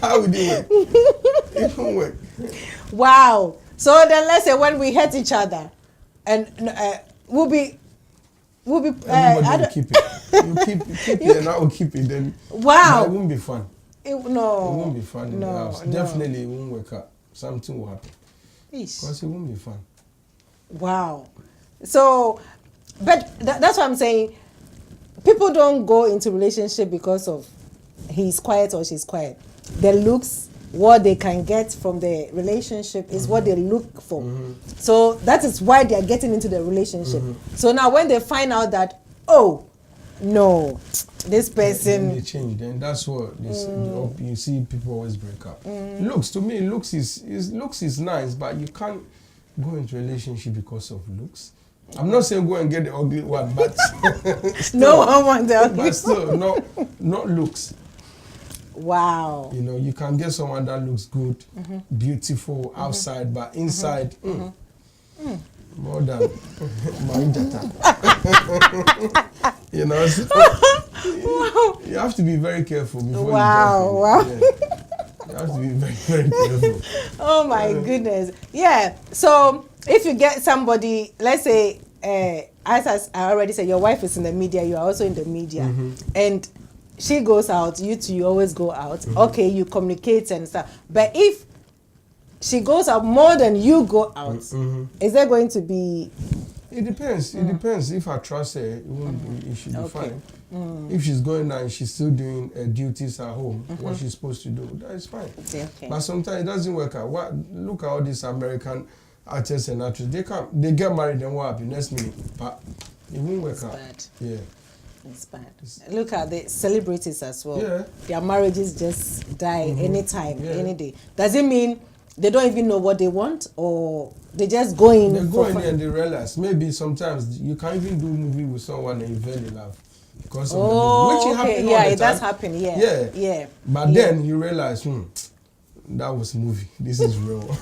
How would it work? It won't work. Wow. So then let's say when we hate each other, and we'll be. Everybody will keep it. You keep it, and I will keep it. Then wow, it won't be fun. It won't be fun in the house. Definitely, it won't work out. Something will happen. Because it won't be fun. Wow. So, but that's what I'm saying. People don't go into relationship because of he's quiet or she's quiet. The looks, what they can get from the relationship is what they look for. So that is why they are getting into the relationship. So now when they find out that, oh, no, this person... They change, then that's what you see people always break up. Looks, to me, looks is nice, but you can't go into a relationship because of looks. I'm not saying go and get the ugly one, but... still, no one wants the ugly one. But still, not looks. Wow. You know, you can get someone that looks good, beautiful outside, but inside, more than Marijata. You know, so you have to be very careful before you have to be very, very careful. Oh my goodness. Yeah. So if you get somebody, let's say, as I already said, your wife is in the media, you are also in the media, and she goes out, you always go out. Okay, you communicate and stuff. But if she goes out more than you go out, is there going to be... It depends. It depends. If I trust her, it should be fine. If she's going out and she's still doing duties at home, what she's supposed to do, that is fine. Okay. But sometimes it doesn't work out. Look at all these American actors and actresses. They get married and what happens next minute? But it won't work out. Bad. Yeah. It's bad. Look at the celebrities as well. Yeah. Their marriages just die anytime, any day. Does it mean they don't even know what they want, or they just go in? They go in and they realize. Maybe sometimes you can even do a movie with someone and you fell in love because of the movie, which happens all the time. It does happen. Yeah. But then you realize, that was a movie. This is real.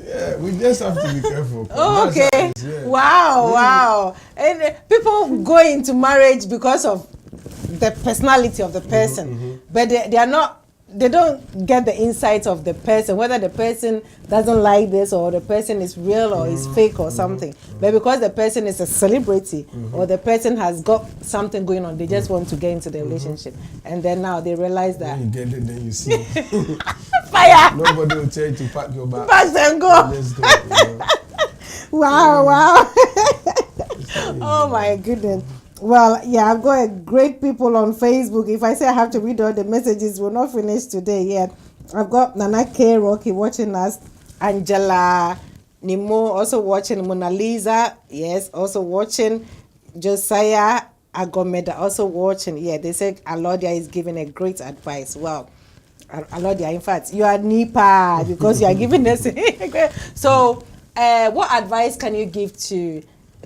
Yeah, we just have to be careful. Okay. Wow. And people go into marriage because of the personality of the person, but they don't get the insight of the person, whether the person doesn't like this or the person is real or is fake or something. But because the person is a celebrity or the person has got something going on, they just want to get into the relationship. And then now they realize that. When you get it, then you see. Fire! Nobody will tell you to pack your bag. Pack and go. Let's go. You know? Wow. Oh my goodness. Well, yeah, I've got a great people on Facebook. If I say I have to read all the messages, we'll not finish today yet. I've got Nana K. Rocky watching us, Angela Nimo also watching, Mona Lisa, yes, also watching, Josiah Agomeda also watching. Yeah, they said Alordia is giving a great advice. Well, Alordia, in fact, you are Nipa because you are giving us. So, what advice can you give to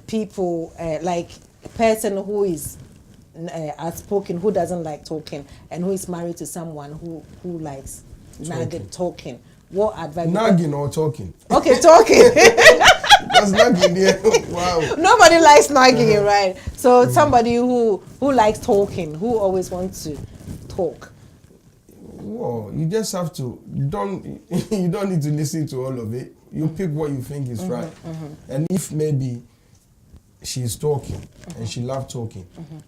people like a person who is outspoken, who doesn't like talking, and who is married to someone who likes nagging, talking? What advice? Nagging or talking? Okay, talking. That's nagging there. Wow. Nobody likes nagging, right? So somebody who likes talking, who always wants to talk. Well, you just have to you don't need to listen to all of it. You pick what you think is right, and if maybe she's talking and she loves talking,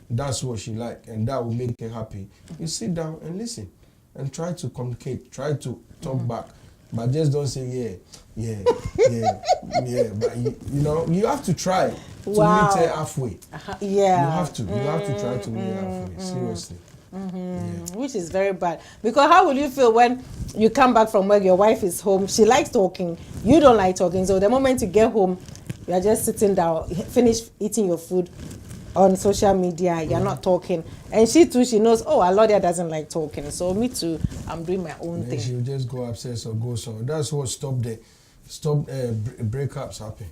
that's what she like, and that will make her happy. You sit down and listen, and try to communicate, try to talk back, but just don't say yeah. But you have to try to meet her halfway. Yeah, you have to try to meet her halfway. Seriously. Which is very bad, because how will you feel when you come back from work, your wife is home, she likes talking, you don't like talking, so the moment you get home, you are just sitting down, finish eating your food on social media, you're not talking, and she too, she knows, oh, Alordia doesn't like talking, so me too, I'm doing my own thing. She'll just go upstairs or go somewhere. That's what breakups happen,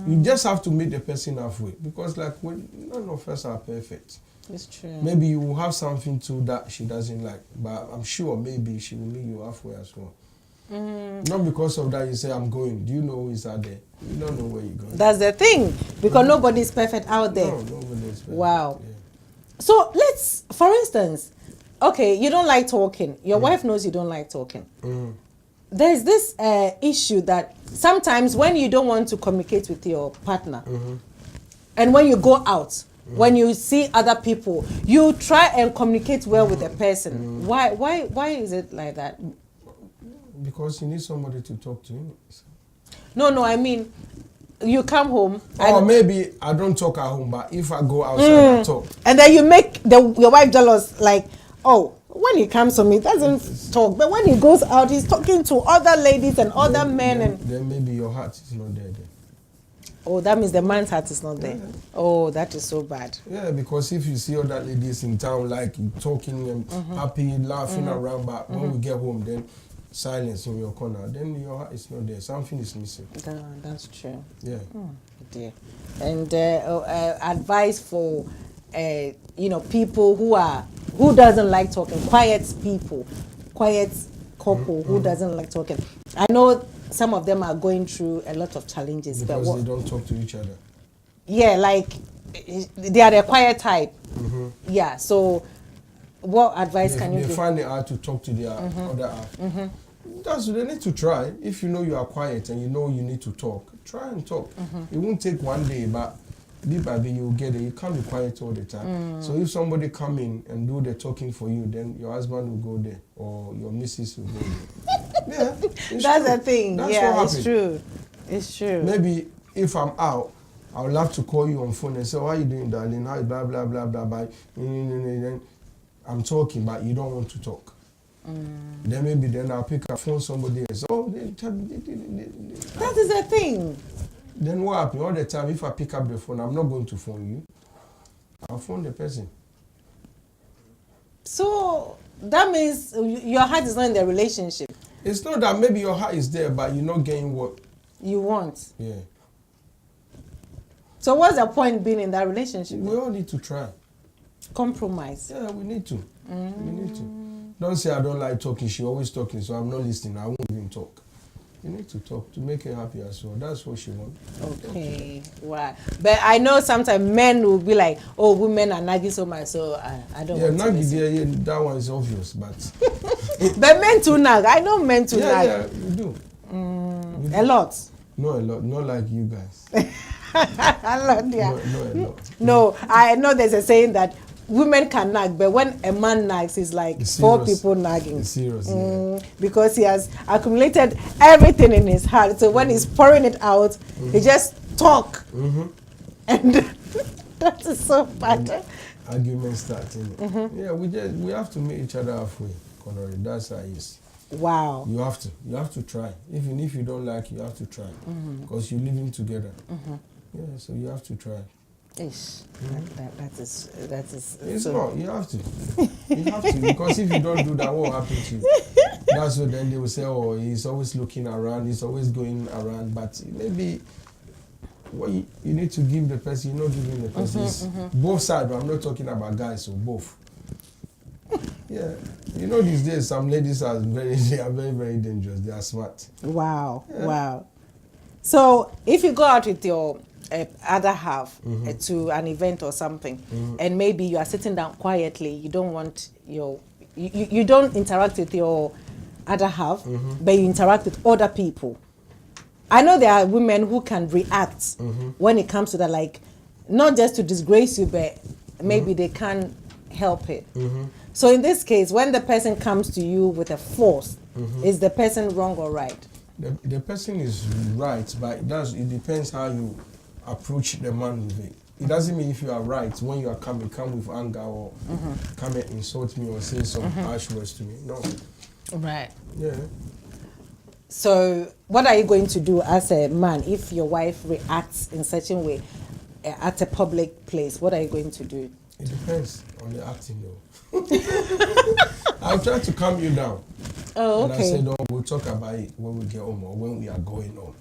You just have to meet the person halfway, because like none of us are perfect. It's true. Maybe you will have something too that she doesn't like, but I'm sure maybe she will meet you halfway as well. Not because of that you say I'm going. Do you know who is out there? You don't know where you're going. That's the thing, because nobody is perfect out there. No, nobody is perfect. Wow. Yeah. So let's, for instance, okay, you don't like talking. Your wife knows you don't like talking. There's this issue that sometimes when you don't want to communicate with your partner, and when you go out, when you see other people, you try and communicate well with the person. Why is it like that? Because you need somebody to talk to. No, I mean, you come home. Or maybe I don't talk at home, but if I go outside, I talk. And then you make your wife jealous, like, oh, when he comes to me, he doesn't talk. But when he goes out, he's talking to other ladies and other men. Then maybe your heart is not there then. Oh, that means the man's heart is not there. Yeah. Oh, that is so bad. Yeah, because if you see other ladies in town, like talking and happy, laughing around, but when we get home, then silence in your corner, then your heart is not there. Something is missing. That's true. Yeah. Dear. And advice for people who doesn't like talking, quiet couple who doesn't like talking. I know some of them are going through a lot of challenges because they don't talk to each other. Yeah, like they are the quiet type. Yeah, so what advice can you give? They find it hard to talk to their other half. They need to try. If you know you are quiet and you know you need to talk, try and talk. It won't take one day, but bit by bit you'll get it. You can't be quiet all the time. So if somebody come in and do the talking for you, then your husband will go there or your missus will go there. Yeah, that's the thing. That's yeah, it's true. It's true. Maybe if I'm out, I would love to call you on phone and say, "How are you doing, darling? How blah blah blah blah blah." Then I'm talking, but you don't want to talk. Then maybe I'll pick up phone somebody else. Oh, that is the thing. Then what happens all the time? If I pick up the phone, I'm not going to phone you. I'll phone the person. So that means your heart is not in the relationship. It's not that maybe your heart is there, but you're not getting what you want. Yeah. So what's the point being in that relationship? We all need to try. Compromise. Yeah, we need to. We need to. Don't say I don't like talking. She always talking, so I'm not listening. I won't even talk. You need to talk to make her happy as well. That's what she wants. Okay, wow. But I know sometimes men will be like, "Oh, women are nagging so much, so I don't." Yeah, nagging. That one is obvious, but. But men too nag. I know men too nag. Yeah, we do. A lot. No, a lot. Not like you guys. Alordia. No, a lot. No, I know there's a saying that women can nag, but when a man nags, it's like it's 4 people nagging. It's serious, yeah. Because he has accumulated everything in his heart. So when he's pouring it out, he just talk. And That is so bad. Arguments starting. Yeah, we have to meet each other halfway, Okonore. That's how it is. Wow. You have to try. Even if you don't like, you have to try, because you're living together. Yeah, so you have to try. Ish. That is. It's so not. You have to. You have to, because if you don't do that, what will happen to you? That's what then they will say. Oh, he's always looking around. He's always going around. But maybe what you need to give the person. You're not giving the person. Both sides. I'm not talking about guys. So both. Yeah, you know these days some ladies are very very dangerous. They are smart. Wow, yeah. Wow. So if you go out with your other half to an event or something, and maybe you are sitting down quietly, you don't want you don't interact with your other half, but you interact with other people. I know there are women who can react when it comes to that, like not just to disgrace you, but maybe they can't help it. So in this case, when the person comes to you with a force, is the person wrong or right? The person is right, but it depends how you approach the man with it. It doesn't mean if you are right when you are come with anger or come and insult me or say some harsh words to me. No. Right. Yeah. So what are you going to do as a man if your wife reacts in such a way at a public place? What are you going to do? It depends on the acting though. I'll try to calm you down. Oh, okay. And I said, oh, we'll talk about it when we get home or when we are going home.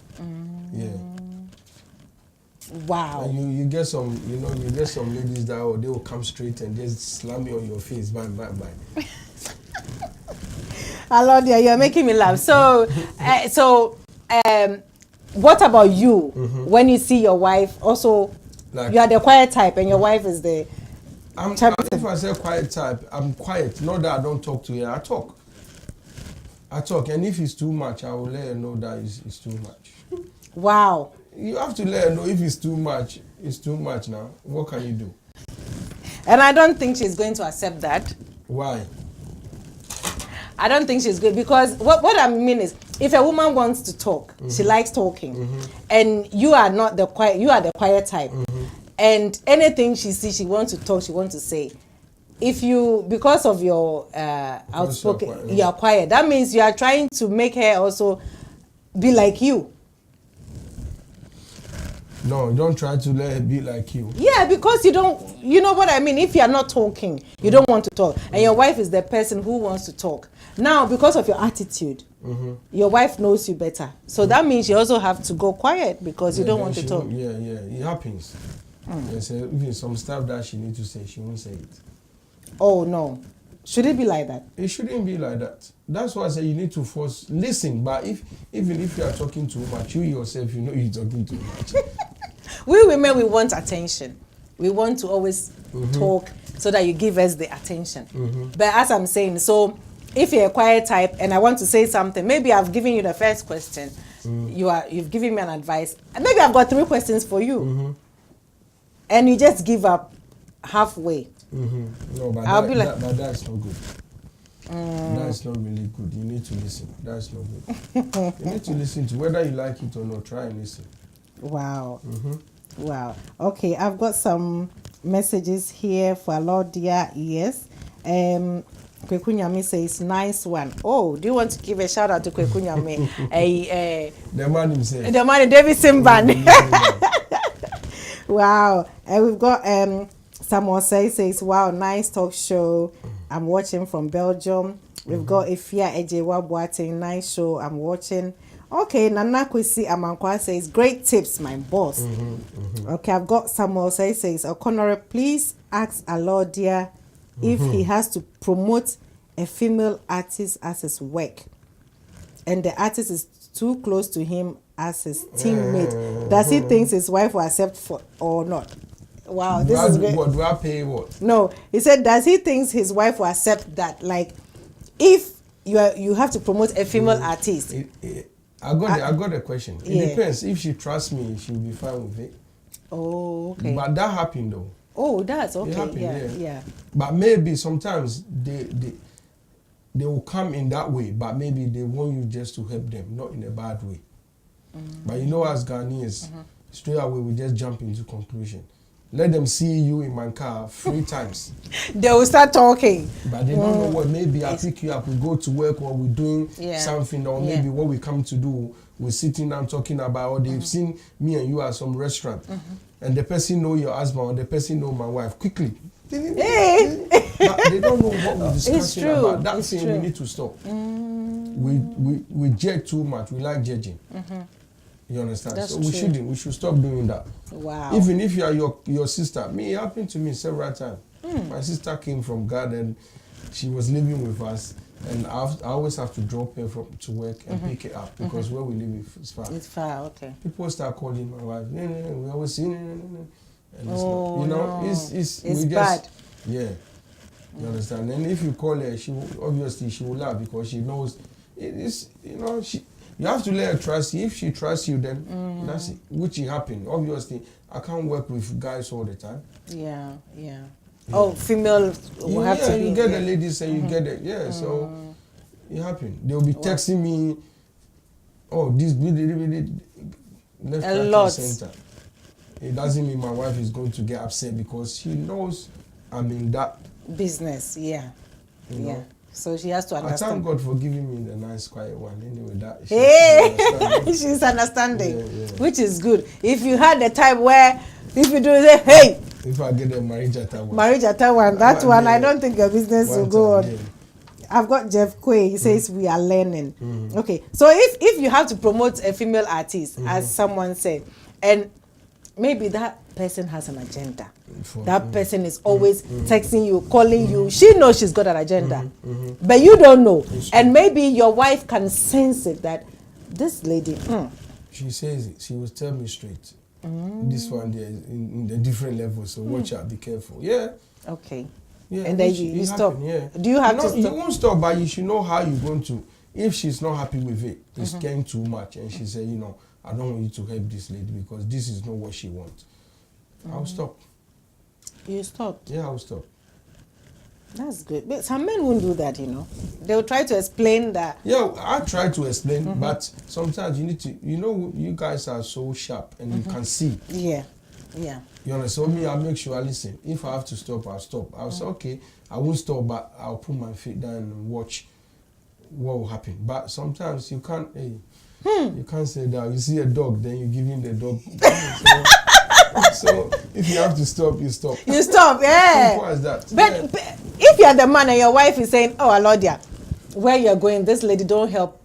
Yeah. Wow. And you get some, you get some ladies that they will come straight and just slam you on your face, bang. Alordia, you're making me laugh. So, what about you? When you see your wife, also, like, you are the quiet type, and your wife is the. If I say quiet type, I'm quiet. Not that I don't talk to her. I talk, and if it's too much, I will let her know that it's too much. Wow. You have to let her know if it's too much. It's too much now. What can you do? And I don't think she's going to accept that. Why? I don't think she's good, because what I mean is, if a woman wants to talk, she likes talking, and you are not the quiet. You are the quiet type. And anything she sees, she wants to talk, she wants to say. If you, because of your outspoken, you are quiet, that means you are trying to make her also be like you. No, don't try to let her be like you. Yeah, because you know what I mean? If you are not talking, you don't want to talk. And your wife is the person who wants to talk. Now, because of your attitude, your wife knows you better. So that means you also have to go quiet because you don't want to talk. Yeah, it happens. There's even some stuff that she needs to say, she won't say it. Oh, no. Should it be like that? It shouldn't be like that. That's why I say you need to listen. But even if you are talking too much, you yourself, you know you're talking too much. We women, we want attention. We want to always talk so that you give us the attention. But as I'm saying, so if you're a quiet type and I want to say something, maybe I've given you the first question. You've given me an advice. And maybe I've got 3 questions for you. And you just give up halfway. No, but but that's not good. That's not really good. You need to listen. That's not good. You need to listen to whether you like it or not. Try and listen. Wow. Wow. Okay, I've got some messages here for Alordia. Yes. Kwekunyame says, nice one. Oh, do you want to give a shout out to Kwekunyame? The man himself. The man, David Simban. Wow. And we've got someone says, wow, nice talk show. I'm watching from Belgium. We've got Ifia Ejewa Boateng, nice show. I'm watching. Okay, Nana Kwesi Amankwa says, great tips, my boss. Okay, I've got Samuel says, Okonore, please ask Alordia if he has to promote a female artist as his work, and the artist is too close to him as his teammate. Does he think his wife will accept for or not? Wow, this is great. What do I pay? What? No, he said, does he think his wife will accept that? Like, if you have to promote a female artist. I got a question. It depends. If she trusts me, she'll be fine with it. Oh, okay. But that happened though. Oh, that's okay. It happened, yeah. But maybe sometimes they will come in that way, but maybe they want you just to help them, not in a bad way. But you know, as Ghanaians, straight away we just jump into conclusion. let them see you in my car 3 times. They will start talking. But they don't know what. Maybe I pick you up, we go to work, or we're doing something, or maybe what we come to do, we're sitting down talking about, or they've seen me and you at some restaurant, and the person know your husband, or the person know my wife quickly. Hey. But they don't know what we're discussing about. That's thing we need to stop. We judge too much. We like judging. You understand? That's so we true. shouldn't. We should stop doing that. Wow. Even if you are your sister. Me, it happened to me several times. My sister came from God and she was living with us. And I always have to drop her to work and pick her up because where we live is far. It's far, okay. People start calling my wife. We always see. And it's Oh, not, you know, no. it's bad. Yeah. You understand? And if you call her, she will, obviously she will laugh because she knows it is, you know, you have to let her trust you. If she trusts you, then that's it, which will happen. Obviously, I can't work with guys all the time. Yeah. Oh, female will have to be. You get the ladies and you get it. Yeah, so it happen. They'll be texting me, oh, this left, A right, lot. center. It doesn't mean my wife is going to get upset because she knows I'm in that business. Yeah. You know? So she has to I understand. thank God for giving me the nice, quiet one. Anyway, that She's understanding, Yeah. which is good. If you had the time where if you do say, hey, if I get a marriage at that one, that one, I don't think your business will go on. Yeah. I've got Jeff Quay. He says we are learning. Okay, so if you have to promote a female artist, as someone said, and maybe that person has an agenda. That person is always texting you, calling you. She knows she's got an agenda, but you don't know. And maybe your wife can sense it that this lady. She says it. She will tell me straight. This one there is in the different levels, so watch out, be careful. Yeah. Okay. Yeah, and then you stop. Yeah. Do you have to stop? You won't stop, but you should know how you're going to. If she's not happy with it, it's getting too much, and she say, you know, I don't want you to help this lady because this is not what she wants. I'll stop. You stopped? Yeah, I'll stop. That's good. But some men won't do that, you know. They'll try to explain that. Yeah, I try to explain, but sometimes you need to, you know, you guys are so sharp and you can see. Yeah. You understand? So me, I'll make sure I listen. If I have to stop, I'll stop. I'll say, okay, I won't stop, but I'll put my feet down and watch what will happen. But sometimes you can't, you can't say that. You see a dog, then you give him the dog. So if you have to stop, you stop. You stop, yeah. Simple as that. But if you're the man and your wife is saying, oh, Alordia, where you're going, this lady don't help.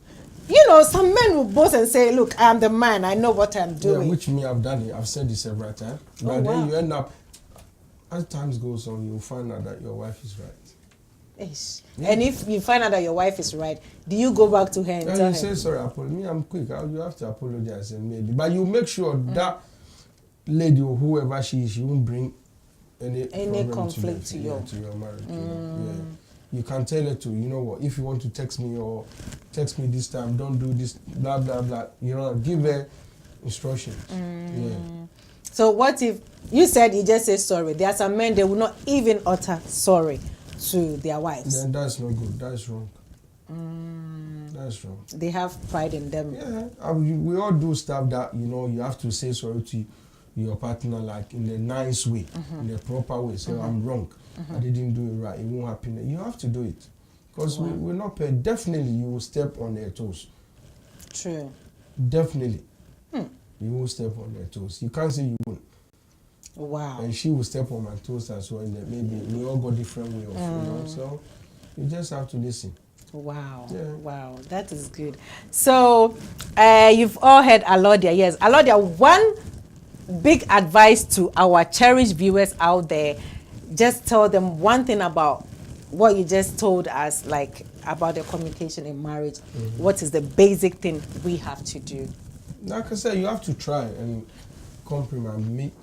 You know, some men will boast and say, look, I'm the man, I know what I'm doing. Yeah, which me, I've done it. I've said it several times. But then you end up, as time goes on, you'll find out that your wife is right. Yeah. And if you find out that your wife is right, do you go back to her and tell her? You say, sorry, me, I'm quick. You have to apologize and maybe. But you make sure that lady or whoever she is, she won't bring any conflict to your marriage. Yeah. You can tell her to, you know what, if you want to text me or text me this time, don't do this, blah, blah, blah. You know, give her instructions. Yeah. So what if, you said you just say sorry. There are some men, they will not even utter sorry to their wives. Then that's not good. That's wrong. That's wrong. They have pride in them. Yeah. We all do stuff that, you know, you have to say sorry to your partner, like in the nice way, in the proper way. Say, I'm wrong. I didn't do it right. It won't happen. You have to do it. Because we're not paid. Definitely, you will step on their toes. True. Definitely. You will step on their toes. You can't say you won't. Wow. And she will step on my toes as well. And then maybe we all got different way of, you know. So you just have to listen. Wow. Yeah. Wow. That is good. So you've all heard Alordia. Yes. Alordia, one big advice to our cherished viewers out there. Just tell them one thing about what you just told us, like about the communication in marriage. What is the basic thing we have to do? Like I said, you have to try and compromise, meet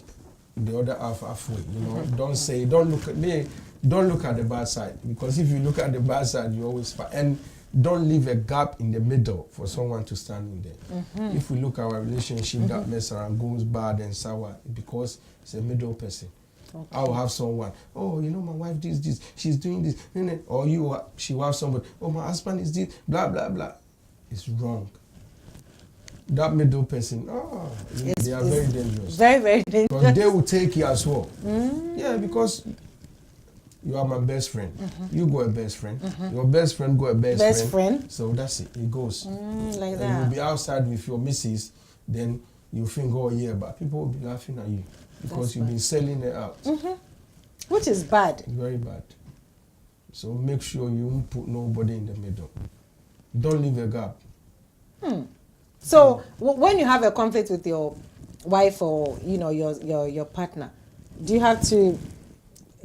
the other halfway. You know, don't look at the bad side, because if you look at the bad side, you always fight. And don't leave a gap in the middle for someone to stand in there. If we look at our relationship that mess around goes bad and sour, because it's a middle person. Okay. I'll have someone, oh, you know, my wife does this, she's doing this, or she will have somebody, oh, my husband is this, blah, blah, blah. It's wrong. that middle person, they are very dangerous. Very, very dangerous. Because they will take you as well. Yeah, because you are my best friend. You go a best friend. Your best friend go a best friend. So that's it. It goes. Like that. And you'll be outside with your missus, then you think, oh yeah, but people will be laughing at you because you've been selling it out. Which is bad. Very bad. So make sure you won't put nobody in the middle. Don't leave a gap. So when you have a conflict with your wife or your partner, do you have to?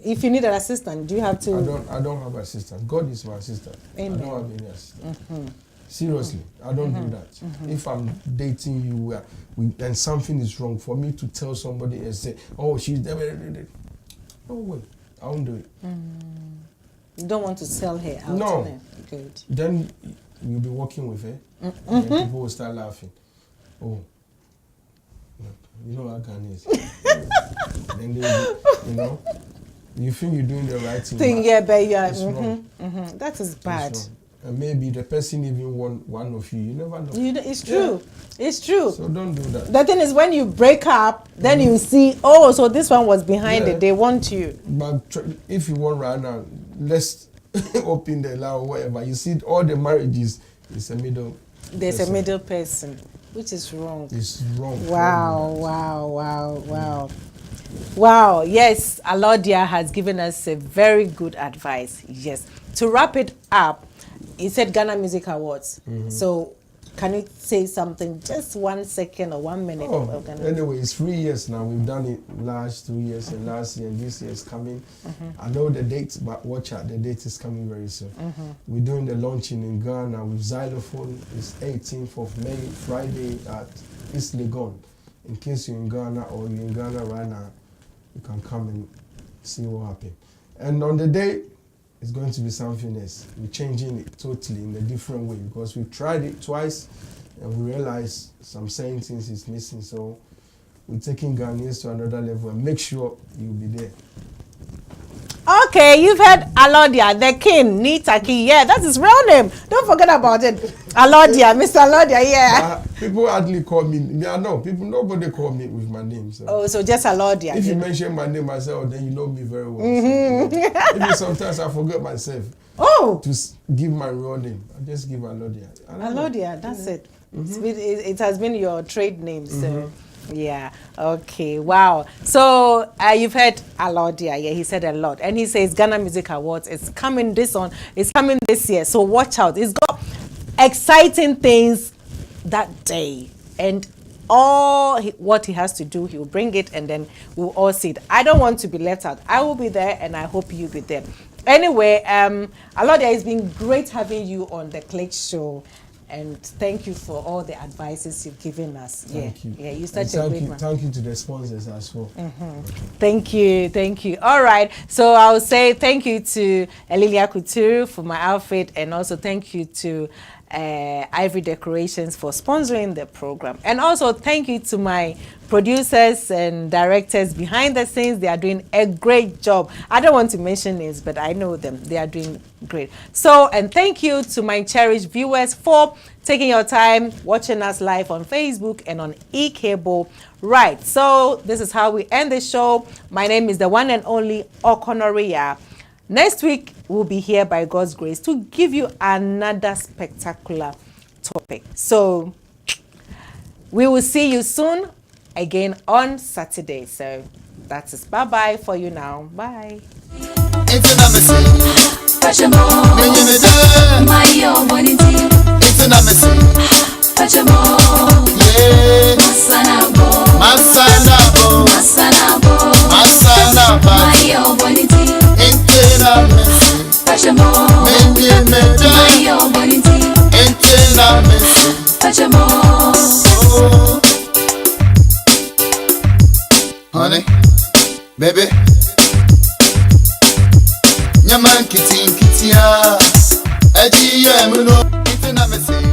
If you need an assistant, do you have to? I don't have assistant. God is my assistant. Amen. I don't have any assistant. Seriously, I don't do that. If I'm dating you and something is wrong, for me to tell somebody and say, oh, she's there. No way. I won't do it. You don't want to sell her out. No. Good. Then you'll be working with her. And people will start laughing. Oh. You know how Ghanaians. Then they, you think you're doing the right thing. Yeah, but you are. It's wrong. That is bad. And maybe the person even want one of you. You never know. It's true. Yeah. It's true. So don't do that. The thing is, when you break up, then you see, oh, so this one was behind it. They want you. But if you want right now, let's open the law or whatever. You see, all the marriages, it's a middle. There's a middle person, which is wrong. It's wrong. Wow. Yes, Alordia has given us a very good advice. Yes. To wrap it up, he said Ghana Music Awards. So can you say something, just 1 second or 1 minute? Anyway, it's 3 years now. We've done it last 2 years and last year, and this year is coming. I know the date, but watch out, the date is coming very soon. We're doing the launching in Ghana with xylophone. It's 18th of May, Friday at East Legon. In case you're in Ghana or you're in Ghana right now, you can come and see what happened. And on the day, it's going to be something else. We're changing it totally in a different way because we've tried it twice and we realized some certain things is missing. So we're taking Ghanaians to another level and make sure you'll be there. Okay, you've heard Alordia, the king, Nitaki. Yeah, that's his real name. Don't forget about it. Alordia, Mr. Alordia, yeah. People hardly call me. Nobody call me with my name. So. Oh, so just Alordia. If you mention my name myself, then you know me very well. So, even sometimes I forget myself. Oh. To give my real name. I just give Alordia. Alordia, that's it. It has been your trade name, so. Yeah. Okay. Wow. So you've heard Alordia. Yeah, he said a lot, and he says Ghana Music Awards is coming It's coming this year. So watch out. It's got exciting things that day, and what he has to do, he will bring it, and then we'll all see it. I don't want to be left out. I will be there, and I hope you'll be there. Anyway, Alordia, it's been great having you on the Click Show. And thank you for all the advices you've given us. Thank you. Yeah, you're such a great man. Thank you to the sponsors as well. Thank you. All right. So I'll say thank you to Elilia Couture for my outfit, and also thank you to Ivory Decorations for sponsoring the program. And also thank you to my producers and directors behind the scenes. They are doing a great job. I don't want to mention names, but I know them. They are doing great. So, and thank you to my cherished viewers for taking your time watching us live on Facebook and on eCable. Right. So this is how we end the show. My name is the one and only Okonore Yaa. Next week, we'll be here by God's grace to give you another spectacular topic. So we will see you soon again on Saturday. So that's it. Bye-bye for you now. Bye. Honey, baby, nyaman kitin kitia, eji ye muno, itina mesi.